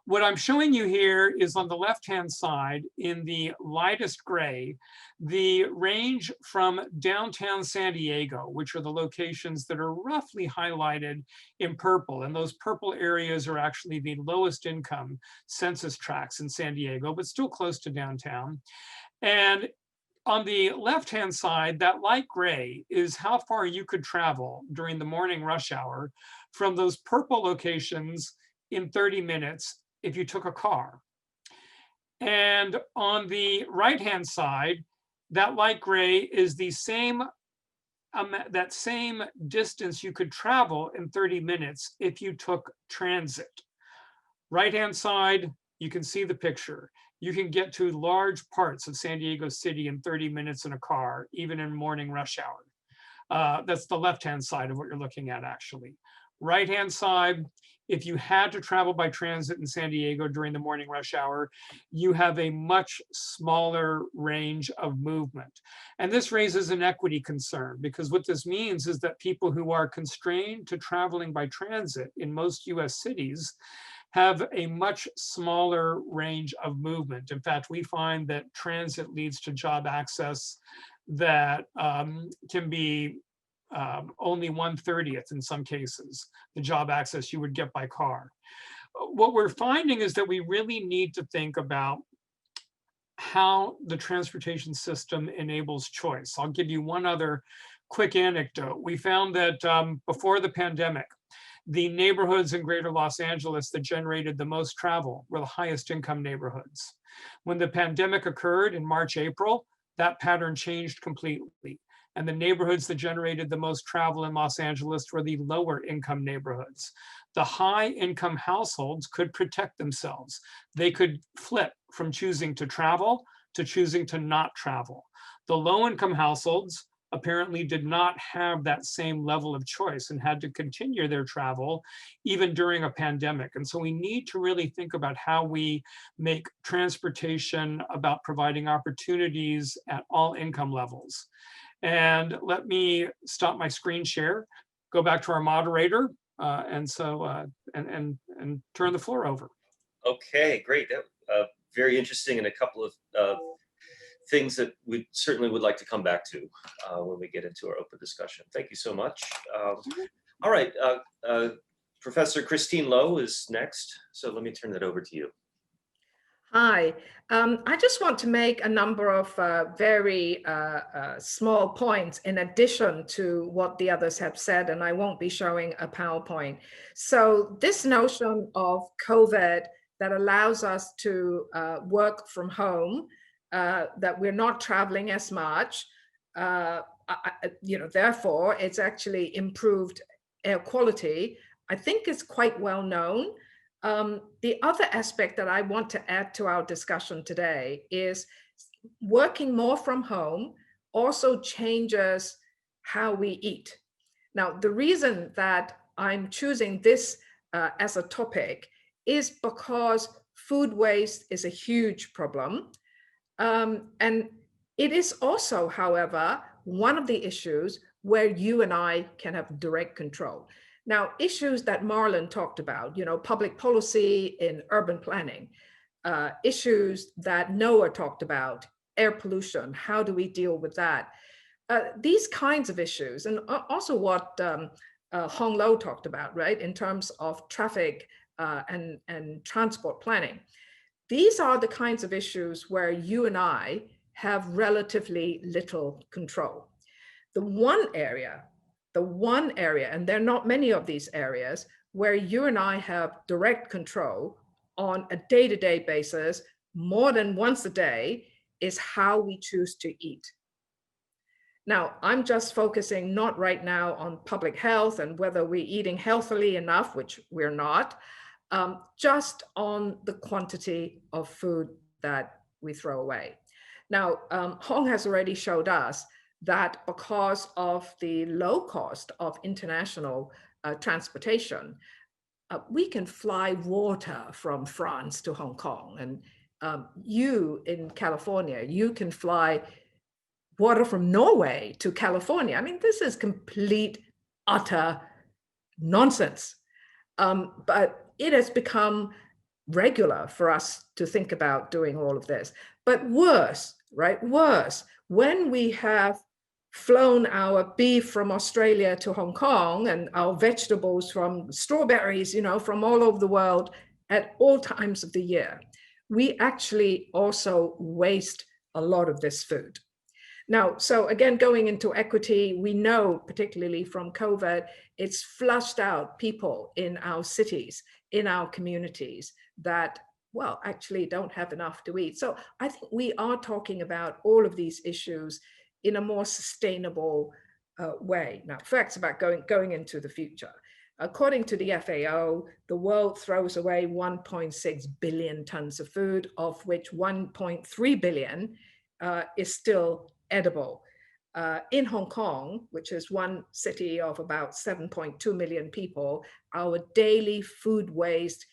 What I'm showing you here is on the left-hand side in the lightest gray, the range from downtown San Diego, which are the locations that are roughly highlighted in purple. And those purple areas are actually the lowest income census tracts in San Diego, but still close to downtown. And on the left-hand side, that light gray is how far you could travel during the morning rush hour from those purple locations in 30 minutes if you took a car. And on the right-hand side, that light gray is the same, that same distance you could travel in 30 minutes if you took transit. Right-hand side, you can see the picture. You can get to large parts of San Diego City in 30 minutes in a car, even in morning rush hour. That's the left-hand side of what you're looking at, actually. Right-hand side, if you had to travel by transit in San Diego during the morning rush hour, you have a much smaller range of movement. And this raises an equity concern, because what this means is that people who are constrained to traveling by transit in most US cities have a much smaller range of movement. In fact, we find that transit leads to job access that can be only 1/30th in some cases, the job access you would get by car. What we're finding is that we really need to think about how the transportation system enables choice. I'll give you one other quick anecdote. We found that before the pandemic, the neighborhoods in greater Los Angeles that generated the most travel were the highest income neighborhoods. When the pandemic occurred in March, April, that pattern changed completely. And the neighborhoods that generated the most travel in Los Angeles were the lower income neighborhoods. The high income households could protect themselves. They could flip from choosing to travel to choosing to not travel. The low income households apparently did not have that same level of choice and had to continue their travel even during a pandemic. And so we need to really think about how we make transportation about providing opportunities at all income levels. And let me stop my screen share, go back to our moderator, and turn the floor over. Okay, great. Very interesting, and a couple of things that we certainly would like to come back to when we get into our open discussion. Thank you so much. All right, Professor Christine Loh is next, so let me turn that over to you. Hi, I just want to make a number of very small points in addition to what the others have said, and I won't be showing a PowerPoint. So this notion of COVID that allows us to work from home, that we're not traveling as much, therefore it's actually improved air quality, I think is quite well known. The other aspect that I want to add to our discussion today is working more from home also changes how we eat. Now, the reason that I'm choosing this as a topic is because food waste is a huge problem. And it is also, however, one of the issues where you and I can have direct control. Now, issues that Marlon talked about, public policy in urban planning, issues that Noah talked about, air pollution, how do we deal with that? These kinds of issues, and also what Hong Lo talked about, right, in terms of traffic and transport planning. These are the kinds of issues where you and I have relatively little control. The one area, and there are not many of these areas, where you and I have direct control on a day-to-day basis, more than once a day, is how we choose to eat. Now, I'm just focusing not right now on public health and whether we're eating healthily enough, which we're not, just on the quantity of food that we throw away. Now, Hong has already showed us that because of the low cost of international transportation, we can fly water from France to Hong Kong. And you in California, you can fly water from Norway to California. I mean, this is complete, utter nonsense. But it has become regular for us to think about doing all of this. But worse, right? Worse, when we have flown our beef from Australia to Hong Kong and our vegetables from strawberries, from all over the world at all times of the year, we actually also waste a lot of this food. Now, so again, going into equity, we know, particularly from COVID, it's flushed out people in our cities, in our communities that, well, actually don't have enough to eat. So I think we are talking about all of these issues in a more sustainable way. Now, facts about going into the future. According to the FAO, the world throws away 1.6 billion tons of food, of which 1.3 billion is still edible. In Hong Kong, which is one city of about 7.2 million people, our daily food waste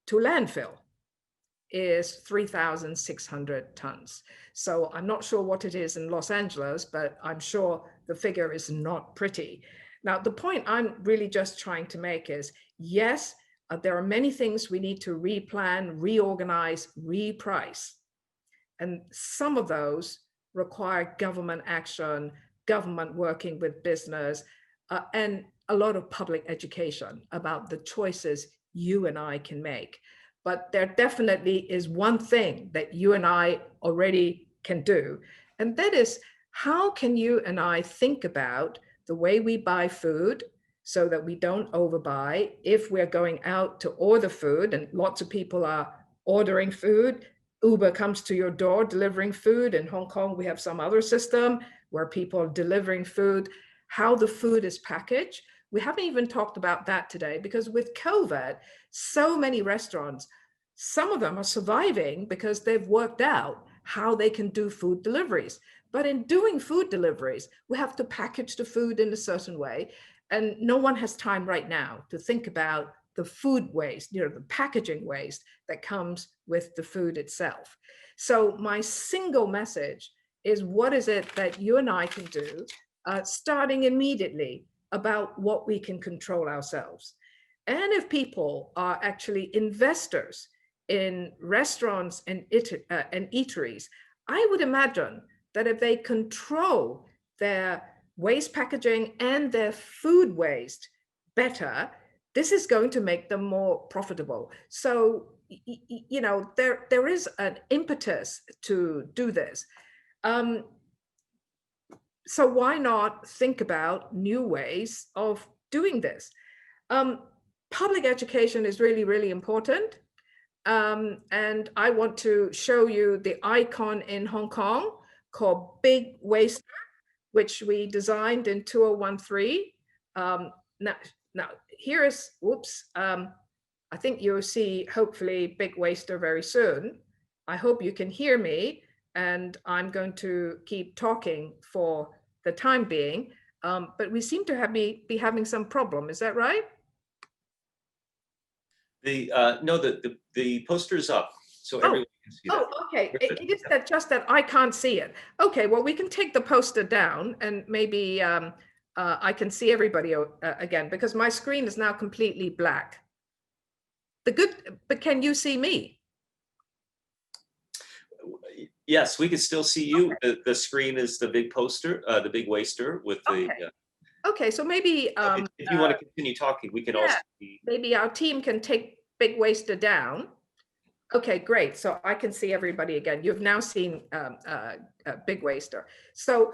to landfill is 3,600 tons. So I'm not sure what it is in Los Angeles, but I'm sure the figure is not pretty. Now, the point I'm really just trying to make is, yes, there are many things we need to replan, reorganize, reprice. And some of those require government action, government working with business, and a lot of public education about the choices you and I can make. But there definitely is one thing that you and I already can do, and that is, how can you and I think about the way we buy food so that we don't overbuy? If we're going out to order food, and lots of people are ordering food, Uber comes to your door delivering food. In Hong Kong, we have some other system where people are delivering food, how the food is packaged. We haven't even talked about that today, because with COVID, so many restaurants, some of them are surviving because they've worked out how they can do food deliveries. But in doing food deliveries, we have to package the food in a certain way. And no one has time right now to think about the food waste, the packaging waste that comes with the food itself. So my single message is, what is it that you and I can do, starting immediately, about what we can control ourselves? And if people are actually investors in restaurants and eateries, I would imagine that if they control their waste packaging and their food waste better, this is going to make them more profitable. So, there is an impetus to do this. So why not think about new ways of doing this? Public education is really, really important. And I want to show you the icon in Hong Kong called Big Waster, which we designed in 2013. Now here is, whoops, I think you'll see hopefully Big Waster very soon. I hope you can hear me, and I'm going to keep talking for the time being, but we seem to be having some problem. Is that right? No, the poster is up, so everyone can see that. Oh, okay. It is that just that I can't see it. Okay, well, we can take the poster down, and maybe I can see everybody again, because my screen is now completely black. But can you see me? Yes, we can still see you. Okay. The screen is the big poster, the Big Waster with the. Okay. Okay, so maybe if you want to continue talking, we can also see. Maybe our team can take Big Waster down. Okay, great. So I can see everybody again. You've now seen Big Waster. So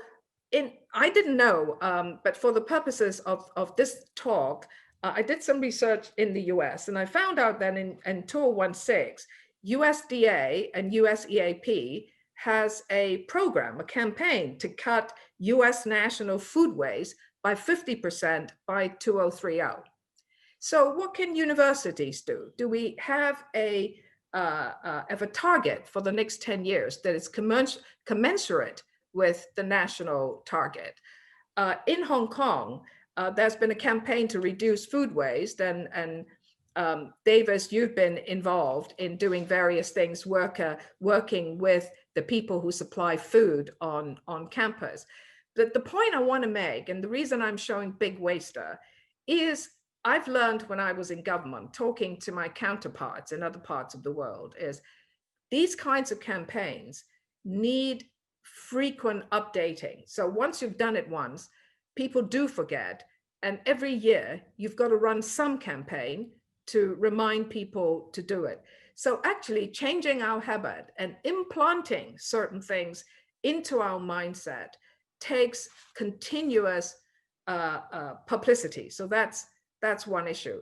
I didn't know, but for the purposes of this talk, I did some research in the US, and I found out that in 2016, USDA and USEAP has a program, a campaign to cut US national food waste by 50% by 2030. So what can universities do? Do we have a target for the next 10 years that is commensurate with the national target? In Hong Kong, there's been a campaign to reduce food waste, and Davis, you've been involved in doing various things, working with the people who supply food on campus. But the point I want to make, and the reason I'm showing Big Waster, is I've learned when I was in government, talking to my counterparts in other parts of the world, is these kinds of campaigns need frequent updating. So once you've done it once, people do forget. And every year, you've got to run some campaign to remind people to do it. So actually changing our habit and implanting certain things into our mindset takes continuous publicity. So that's one issue.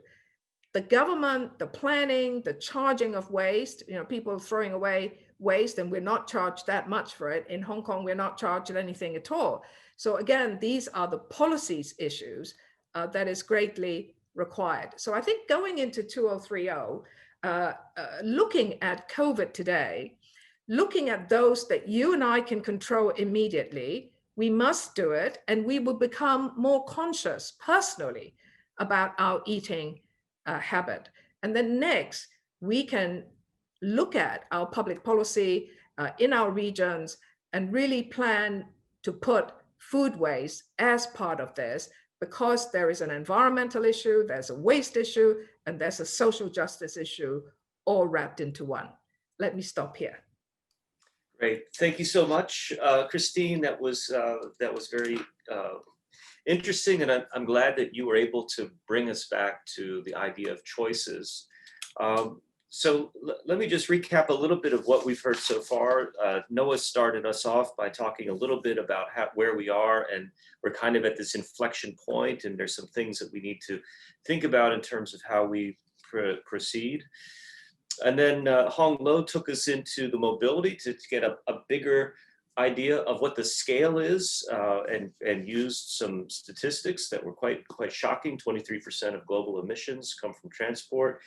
The government, the planning, the charging of waste, people throwing away waste, and we're not charged that much for it. In Hong Kong, we're not charged anything at all. So again, these are the policies issues that is greatly required. So I think going into 2030, looking at COVID today, looking at those that you and I can control immediately, we must do it, and we will become more conscious personally about our eating habit. And then next, we can look at our public policy in our regions and really plan to put food waste as part of this, because there is an environmental issue, there's a waste issue, and there's a social justice issue all wrapped into one. Let me stop here. Great, thank you so much, Christine. That was very interesting, and I'm glad that you were able to bring us back to the idea of choices. So let me just recap a little bit of what we've heard so far. Noah started us off by talking a little bit about where we are, and we're kind of at this inflection point, and there's some things that we need to think about in terms of how we proceed. And then Hong Lo took us into the mobility to get a bigger idea of what the scale is, and used some statistics that were quite shocking. 23% of global emissions come from transport.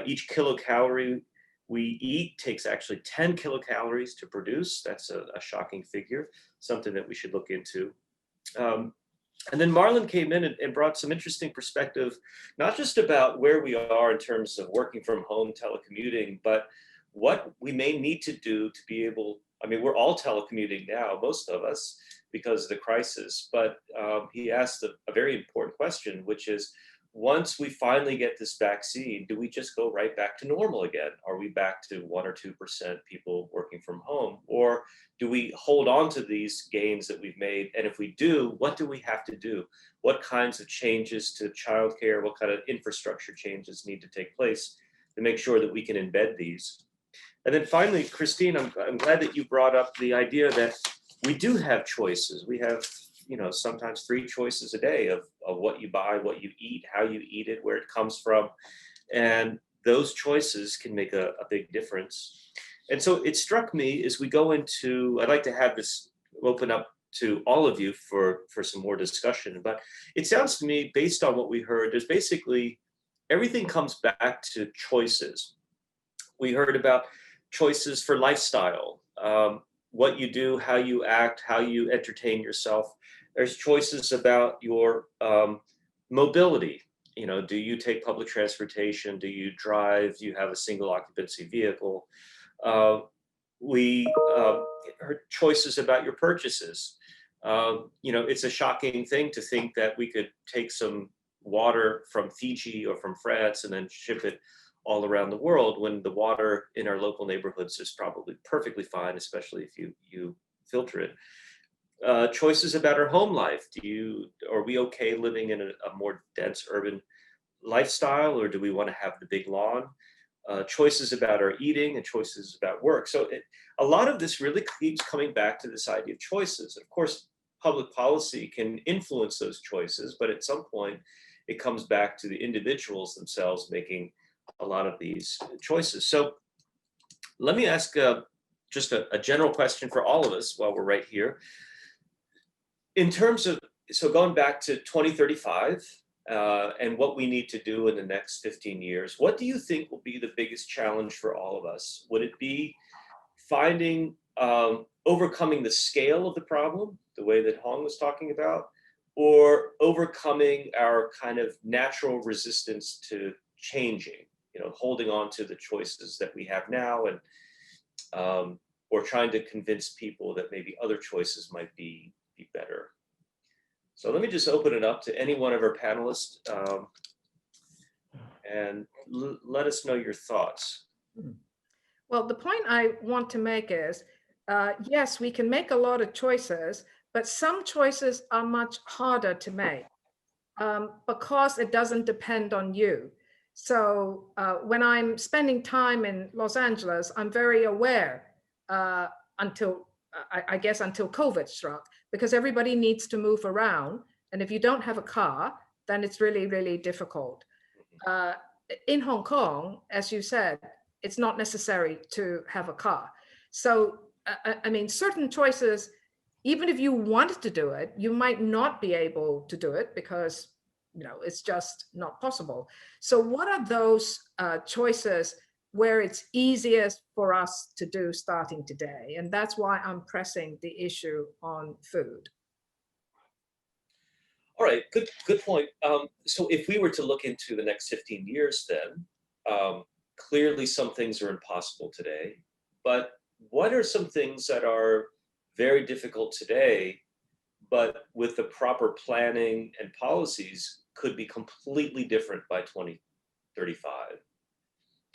Each kilocalorie we eat takes actually 10 kilocalories to produce. That's a shocking figure, something that we should look into. And then Marlon came in and brought some interesting perspective, not just about where we are in terms of working from home, telecommuting, but what we may need to do to be able, I mean, we're all telecommuting now, most of us, because of the crisis, but he asked a very important question, which is, once we finally get this vaccine, do we just go right back to normal again? Are we back to 1 or 2% people working from home? Or do we hold on to these gains that we've made? And if we do, what do we have to do? What kinds of changes to childcare, what kind of infrastructure changes need to take place to make sure that we can embed these? And then finally, Christine, I'm glad that you brought up the idea that we do have choices. We have, sometimes 3 choices a day of what you buy, what you eat, how you eat it, where it comes from. And those choices can make a big difference. And so it struck me as we go into, I'd like to have this open up to all of you for some more discussion, but it sounds to me, based on what we heard, there's basically, everything comes back to choices. We heard about choices for lifestyle, what you do, how you act, how you entertain yourself. There's choices about your mobility. Do you take public transportation? Do you drive? Do you have a single occupancy vehicle? We heard choices about your purchases. It's a shocking thing to think that we could take some water from Fiji or from France and then ship it all around the world, when the water in our local neighborhoods is probably perfectly fine, especially if you filter it. Choices about our home life. Are we okay living in a more dense urban lifestyle, or do we want to have the big lawn? Choices about our eating and choices about work. So a lot of this really keeps coming back to this idea of choices. Of course, public policy can influence those choices, but at some point it comes back to the individuals themselves making a lot of these choices. So let me ask just a general question for all of us while we're right here. In terms of, so going back to 2035 and what we need to do in the next 15 years, what do you think will be the biggest challenge for all of us? Would it be finding, overcoming the scale of the problem, the way that Hong was talking about, or overcoming our kind of natural resistance to changing, holding on to the choices that we have now, and or trying to convince people that maybe other choices might be better? So let me just open it up to any one of our panelists, and let us know your thoughts. Well, the point I want to make is, yes, we can make a lot of choices, but some choices are much harder to make because it doesn't depend on you. So when I'm spending time in Los Angeles, I'm very aware until COVID struck, because everybody needs to move around. And if you don't have a car, then it's really, really difficult. In Hong Kong, as you said, it's not necessary to have a car. So, I mean, certain choices, even if you wanted to do it, you might not be able to do it because, it's just not possible. So what are those choices where it's easiest for us to do starting today? And that's why I'm pressing the issue on food. All right, good point. So if we were to look into the next 15 years then, clearly some things are impossible today, but what are some things that are very difficult today, but with the proper planning and policies could be completely different by 2035?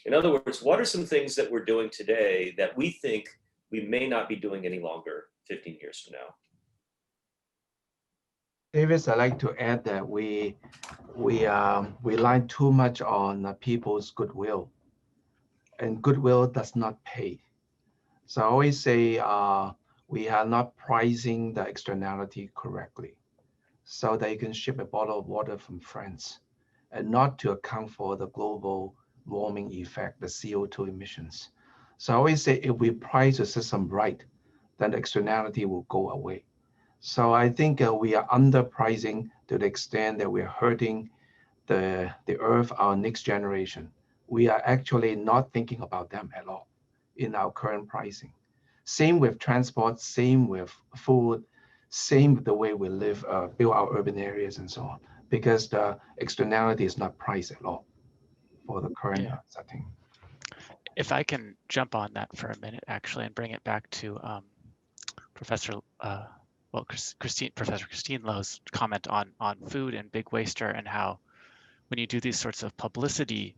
In other words, what are some things that we're doing today that we think we may not be doing any longer 15 years from now. Davis, I'd like to add that we rely too much on people's goodwill, and goodwill does not pay. So I always say we are not pricing the externality correctly, so that you can ship a bottle of water from France, and not to account for the global warming effect, the CO2 emissions. So I always say if we price the system right, then the externality will go away. So I think we are underpricing to the extent that we are hurting the earth, our next generation. We are actually not thinking about them at all in our current pricing. Same with transport, same with food, same with the way we live, build our urban areas and so on, because the externality is not priced at all for the current setting. If I can jump on that for a minute, actually, and bring it back to Professor Christine Loh's comment on food and big waster, and how when you do these sorts of publicity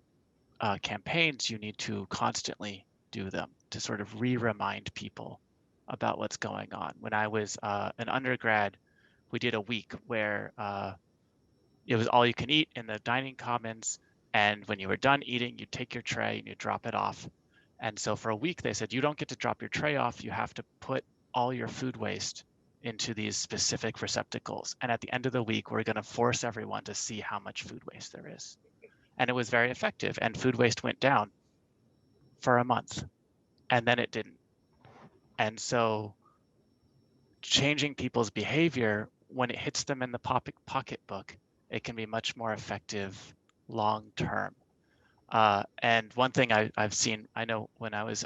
campaigns, you need to constantly do them to sort of remind people about what's going on. When I was an undergrad, we did a week where it was all you can eat in the dining commons. And when you were done eating, you take your tray and you drop it off. And so for a week, they said, you don't get to drop your tray off. You have to put all your food waste into these specific receptacles. And at the end of the week, we're going to force everyone to see how much food waste there is. And it was very effective. And food waste went down for a month, and then it didn't. And so changing people's behavior, when it hits them in the pocketbook, it can be much more effective long term. And one thing I've seen, I know when I was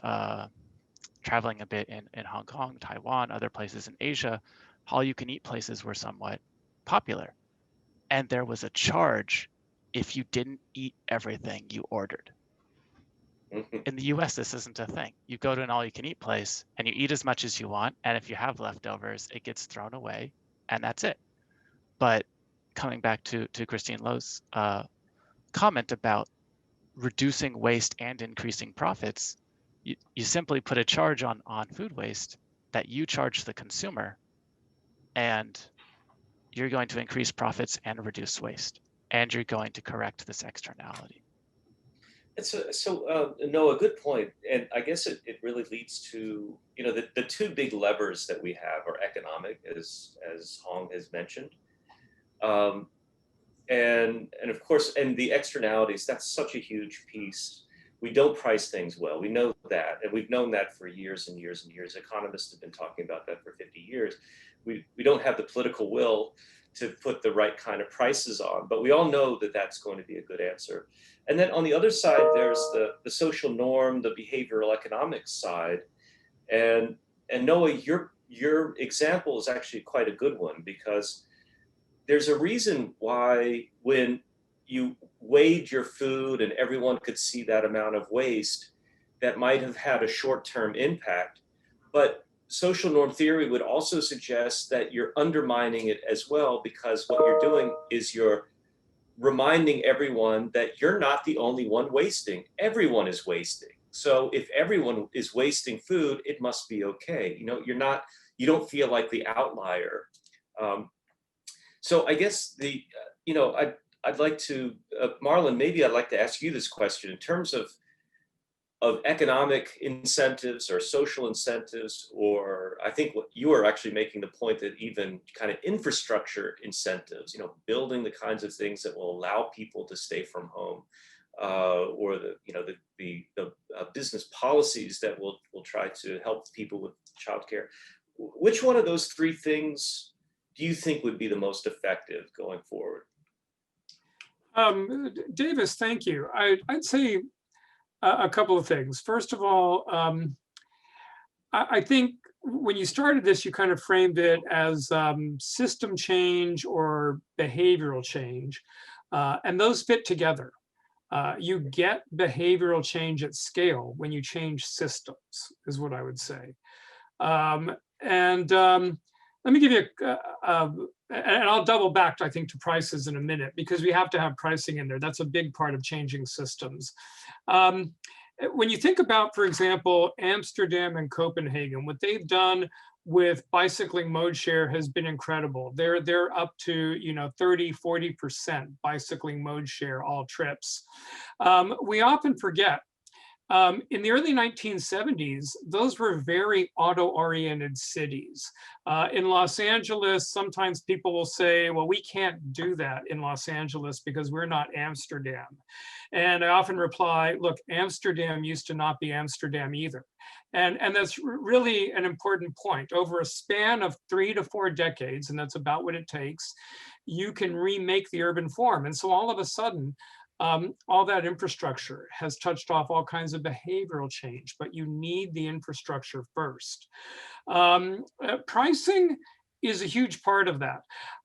traveling a bit in Hong Kong, Taiwan, other places in Asia, all you can eat places were somewhat popular. And there was a charge if you didn't eat everything you ordered. In the US, this isn't a thing. You go to an all you can eat place and you eat as much as you want. And if you have leftovers, it gets thrown away and that's it. But coming back to Christine Loh's comment about reducing waste and increasing profits, you simply put a charge on food waste that you charge the consumer, and you're going to increase profits and reduce waste, and you're going to correct this externality. So Noah, good point. And I guess it really leads to, the two big levers that we have are economic, as Hong has mentioned. And of course, and the externalities, that's such a huge piece. We don't price things well. We know that, and we've known that for years and years and years. Economists have been talking about that for 50 years. We don't have the political will to put the right kind of prices on, but we all know that that's going to be a good answer. And then on the other side, there's the social norm, the behavioral economics side. And Noah, your example is actually quite a good one, because there's a reason why when you weighed your food and everyone could see that amount of waste, that might have had a short-term impact. But social norm theory would also suggest that you're undermining it as well, because what you're doing is you're reminding everyone that you're not the only one wasting. Everyone is wasting. So if everyone is wasting food, it must be okay. You don't feel like the outlier. So I guess I'd like to, Marlon, maybe I'd like to ask you this question in terms of economic incentives or social incentives, or I think what you are actually making the point that even kind of infrastructure incentives, building the kinds of things that will allow people to stay from home, or the business policies that will try to help people with childcare. Which one of those three things do you think would be the most effective going forward? Davis, thank you. I'd say a couple of things. First of all, I think when you started this, you kind of framed it as system change or behavioral change, and those fit together. You get behavioral change at scale when you change systems, is what I would say. Let me give you and I'll double back, I think, to prices in a minute, because we have to have pricing in there. That's a big part of changing systems. when you think about, for example, Amsterdam and Copenhagen, what they've done with bicycling mode share has been incredible. They're up to 30–40% bicycling mode share all trips. We often forget. In the early 1970s, those were very auto-oriented cities. In Los Angeles, sometimes people will say, well, we can't do that in Los Angeles because we're not Amsterdam. And I often reply, look, Amsterdam used to not be Amsterdam either. And that's really an important point. Over a span of 3 to 4 decades, and that's about what it takes, you can remake the urban form. And so all of a sudden, all that infrastructure has touched off all kinds of behavioral change, but you need the infrastructure first. Pricing is a huge part of that.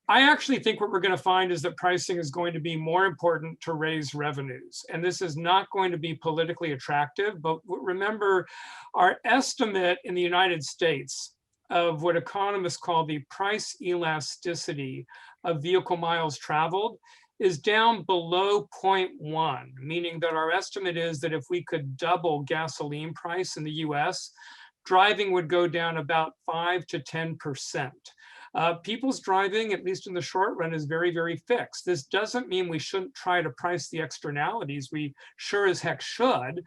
I actually think what we're going to find is that pricing is going to be more important to raise revenues. And this is not going to be politically attractive, but remember, our estimate in the United States of what economists call the price elasticity of vehicle miles traveled is down below 0.1, meaning that our estimate is that if we could double gasoline price in the US, driving would go down about 5 to 10%. People's driving, at least in the short run, is very, very fixed. This doesn't mean we shouldn't try to price the externalities. We sure as heck should.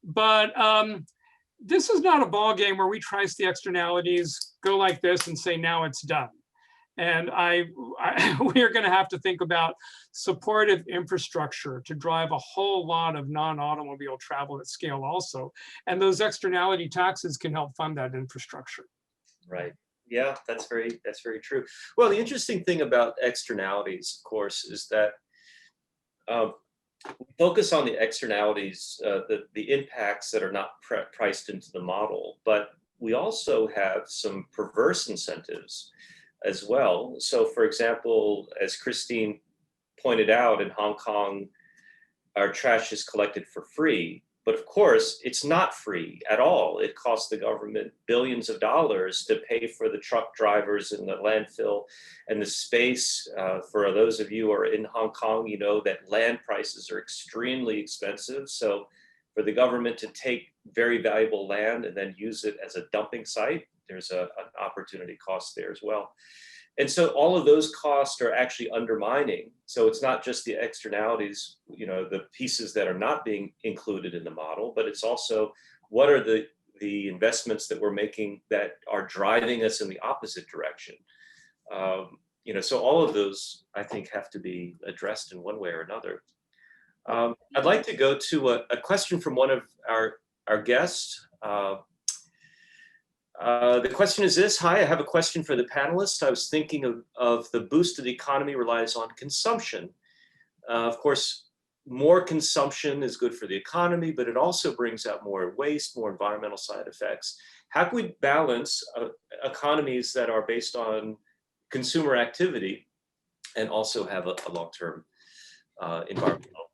But this is not a ball game where we price the externalities, go like this and say, now it's done. And we're going to have to think about supportive infrastructure to drive a whole lot of non-automobile travel at scale also. And those externality taxes can help fund that infrastructure. Right. Yeah, that's very true. Well, the interesting thing about externalities, of course, is that we focus on the externalities, the impacts that are not priced into the model, but we also have some perverse incentives as well. So, for example, as Christine pointed out, in Hong Kong, our trash is collected for free. But of course, it's not free at all. It costs the government billions of dollars to pay for the truck drivers in the landfill and the space. For those of you who are in Hong Kong, you know that land prices are extremely expensive. So for the government to take very valuable land and then use it as a dumping site, there's an opportunity cost there as well. And so all of those costs are actually undermining. So it's not just the externalities, the pieces that are not being included in the model, but it's also what are the investments that we're making that are driving us in the opposite direction. So all of those, I think, have to be addressed in one way or another. I'd like to go to a question from one of our guests. The question is this: hi, I have a question for the panelists. I was thinking of the boost of the economy relies on consumption. Of course, more consumption is good for the economy, but it also brings out more waste, more environmental side effects. How can we balance economies that are based on consumer activity and also have a long-term environmental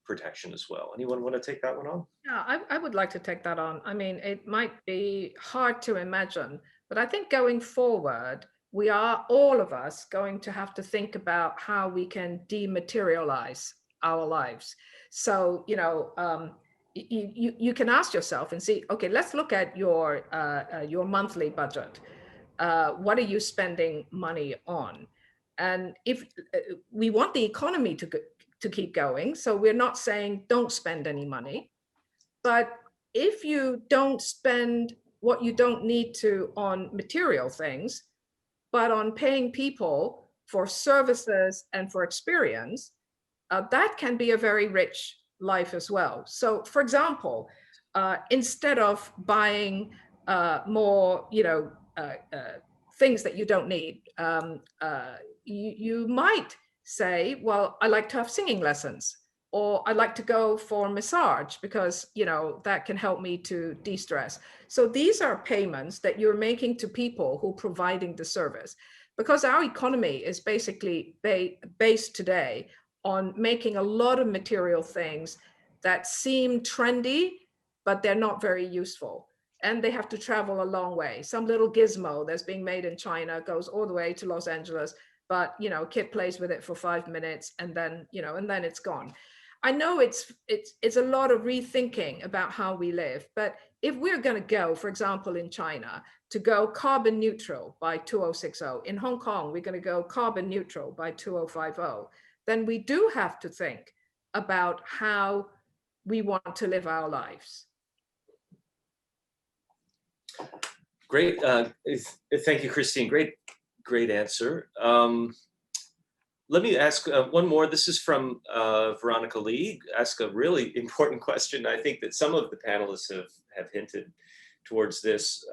protection as well? Anyone want to take that one on? Yeah, I would like to take that on. I mean, it might be hard to imagine, but I think going forward, we are, all of us, going to have to think about how we can dematerialize our lives. So, you can ask yourself and see, okay, let's look at your monthly budget. What are you spending money on? And if we want the economy to keep going, so we're not saying don't spend any money, but if you don't spend what you don't need to on material things, but on paying people for services and for experience, that can be a very rich life as well. So, for example, instead of buying more, things that you don't need, you might say, well, I like to have singing lessons, or I like to go for a massage because, that can help me to de-stress. So these are payments that you're making to people who are providing the service, because our economy is basically based today on making a lot of material things that seem trendy, but they're not very useful. And they have to travel a long way. Some little gizmo that's being made in China goes all the way to Los Angeles, but kid plays with it for 5 minutes and then, and then it's gone. I know it's a lot of rethinking about how we live, but if we're going to go, for example, in China, to go carbon neutral by 2060, in Hong Kong, we're going to go carbon neutral by 2050, then we do have to think about how we want to live our lives. Great. Thank you, Christine. Great answer. Let me ask one more. This is from Veronica Lee. Ask a really important question. I think that some of the panelists have hinted towards this.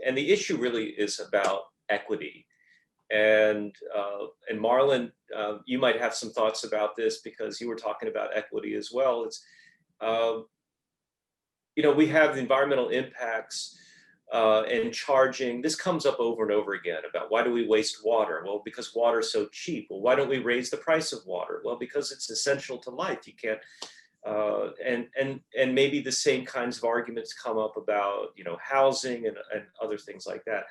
And the issue really is about equity. And Marlon, you might have some thoughts about this because you were talking about equity as well. It's, we have the environmental impacts and charging. This comes up over and over again about why do we waste water? Well, because water is so cheap. Well, why don't we raise the price of water? Well, because it's essential to life. You can't, and maybe the same kinds of arguments come up about, housing and other things like that.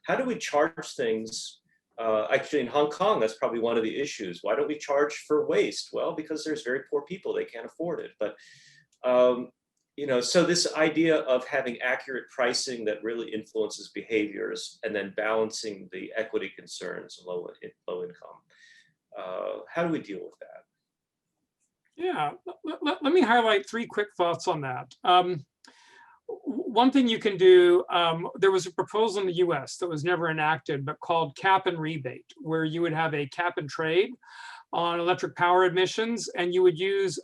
How do we charge things? Actually, in Hong Kong, that's probably one of the issues. Why don't we charge for waste? Well, because there's very poor people, they can't afford it. But so this idea of having accurate pricing that really influences behaviors and then balancing the equity concerns, low income. How do we deal with that? Yeah, let me highlight 3 quick thoughts on that. One thing you can do, there was a proposal in the US that was never enacted, but called cap and rebate, where you would have a cap and trade on electric power emissions, and you would use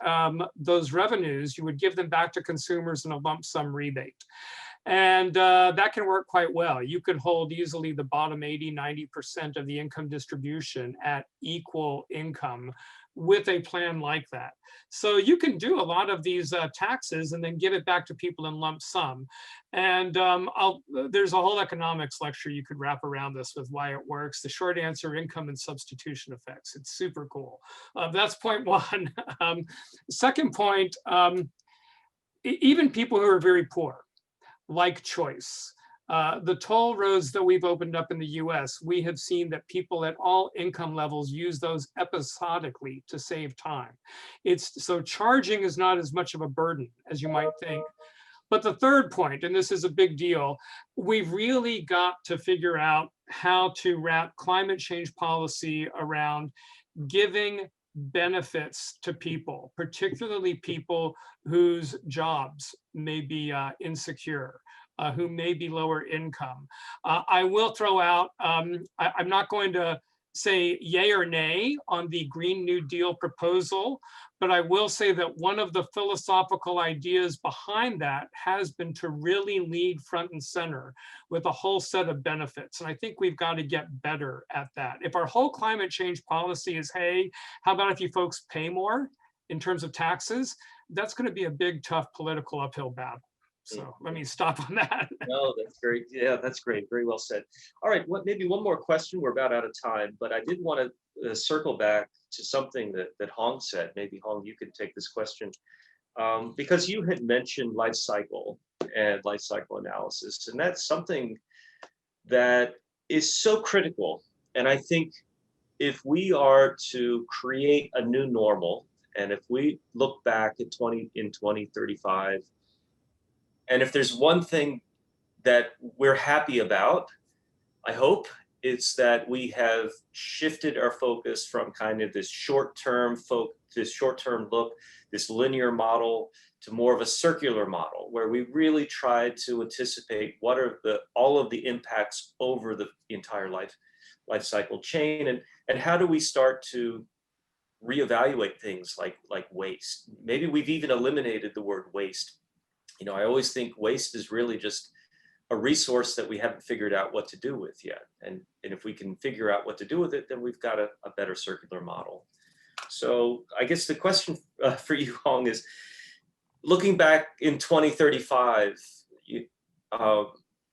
those revenues, you would give them back to consumers in a lump sum rebate. And that can work quite well. You could hold easily the bottom 80–90% of the income distribution at equal income with a plan like that. So you can do a lot of these taxes and then give it back to people in lump sum. And there's a whole economics lecture you could wrap around this with why it works. The short answer, income and substitution effects. It's super cool. That's point 1. Second point, even people who are very poor, like choice. The toll roads that we've opened up in the US, we have seen that people at all income levels use those episodically to save time. So charging is not as much of a burden as you might think. But the third point, and this is a big deal, we've really got to figure out how to wrap climate change policy around giving benefits to people, particularly people whose jobs may be insecure, who may be lower income. I will throw out, I'm not going to say yay or nay on the Green New Deal proposal, but I will say that one of the philosophical ideas behind that has been to really lead front and center with a whole set of benefits. And I think we've got to get better at that. If our whole climate change policy is, hey, how about if you folks pay more in terms of taxes, that's going to be a big, tough political uphill battle. So let me stop on that. No, that's great. Yeah, that's great. Very well said. All right, maybe one more question. We're about out of time, but I did want to circle back to something that Hong said. Maybe Hong, you could take this question because you had mentioned life cycle and life cycle analysis, and that's something that is so critical. And I think if we are to create a new normal, and if we look back at 2035, and if there's one thing that we're happy about, I hope, it's that we have shifted our focus from kind of this short-term look, this linear model, to more of a circular model, where we really try to anticipate what are all of the impacts over the entire life cycle chain, and how do we start to reevaluate things like waste. Maybe we've even eliminated the word waste. I always think waste is really just a resource that we haven't figured out what to do with yet. And if we can figure out what to do with it, then we've got a better circular model. So I guess the question for you, Hong, is looking back in 2035,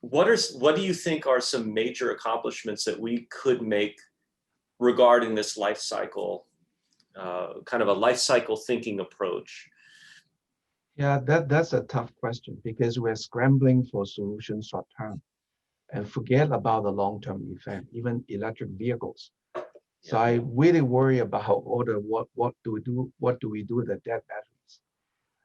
what do you think are some major accomplishments that we could make regarding this life cycle, kind of a life cycle thinking approach? Yeah, that's a tough question because we're scrambling for solutions short term and forget about the long-term effect, even electric vehicles. So I really worry about all the what do we do with the dead batteries?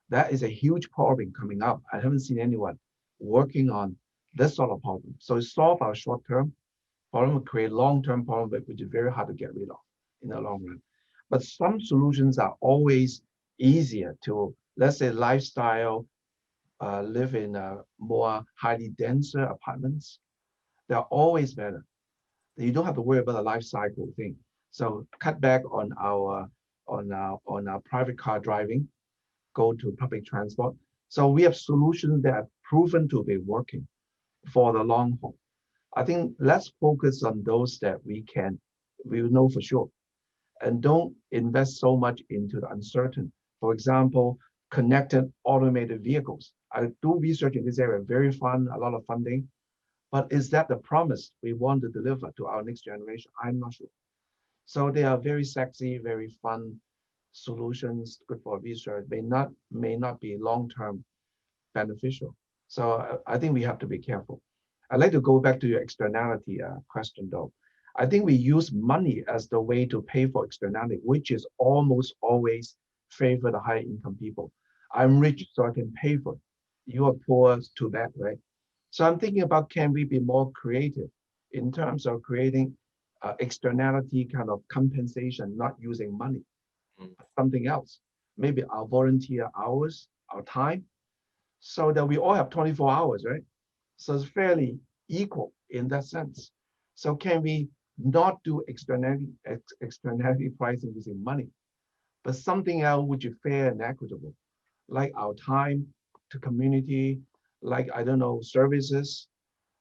That is a huge problem coming up. I haven't seen anyone working on this sort of problem. So it solve our short-term problem, create long-term problem, which is very hard to get rid of in the long run. But some solutions are always easier to, let's say, lifestyle, live in more highly denser apartments. They're always better. You don't have to worry about the life cycle thing. So cut back on our private car driving, go to public transport. So we have solutions that are proven to be working for the long haul. I think let's focus on those that we know for sure, and don't invest so much into the uncertain. For example, connected automated vehicles. I do research in this area, very fun, a lot of funding. But is that the promise we want to deliver to our next generation? I'm not sure. So they are very sexy, very fun solutions, good for research, may not be long-term beneficial. So I think we have to be careful. I'd like to go back to your externality question though. I think we use money as the way to pay for externality, which is almost always favor the high income people. I'm rich, so I can pay for it. You are poor, too bad, right? So I'm thinking about, can we be more creative in terms of creating externality kind of compensation, not using money, something else, maybe our volunteer hours, our time, so that we all have 24 hours, right? So it's fairly equal in that sense. So can we not do externality pricing using money, but something else which is fair and equitable, like our time to community, like, I don't know, services,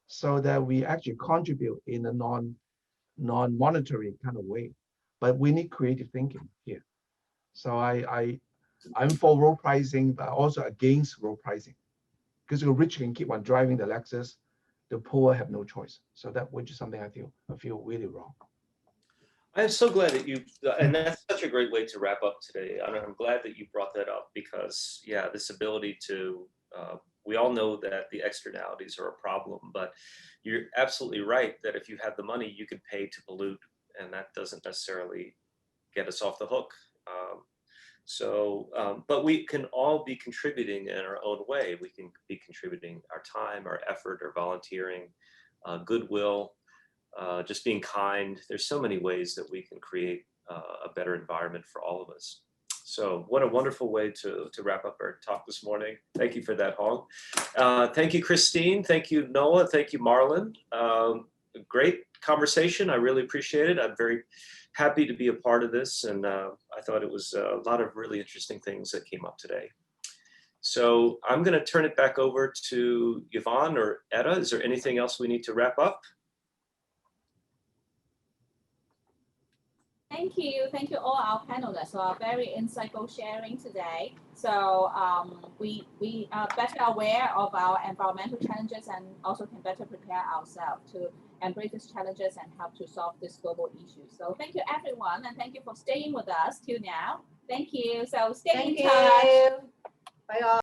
so that we actually contribute in a non-monetary kind of way. But we need creative thinking here. So I'm for road pricing, but also against road pricing, because the rich can keep on driving the Lexus, the poor have no choice. So that, which is something I feel really wrong. I'm so glad that and that's such a great way to wrap up today. I'm glad that you brought that up because, yeah, this ability to, we all know that the externalities are a problem, but you're absolutely right that if you have the money, you can pay to pollute, and that doesn't necessarily get us off the hook. But we can all be contributing in our own way. We can be contributing our time, our effort, our volunteering, goodwill, just being kind. There's so many ways that we can create a better environment for all of us. So what a wonderful way to wrap up our talk this morning. Thank you for that, Hong. Thank you, Christine. Thank you, Noah. Thank you, Marlon. Great conversation. I really appreciate it. I'm very happy to be a part of this. And I thought it was a lot of really interesting things that came up today. So I'm going to turn it back over to Yvonne or Etta. Is there anything else we need to wrap up? Thank you all our panelists for a very insightful sharing today. So we are better aware of our environmental challenges and also can better prepare ourselves to embrace these challenges and help to solve these global issues. So thank you everyone, and thank you for staying with us till now. Thank you. So stay in touch. Bye all.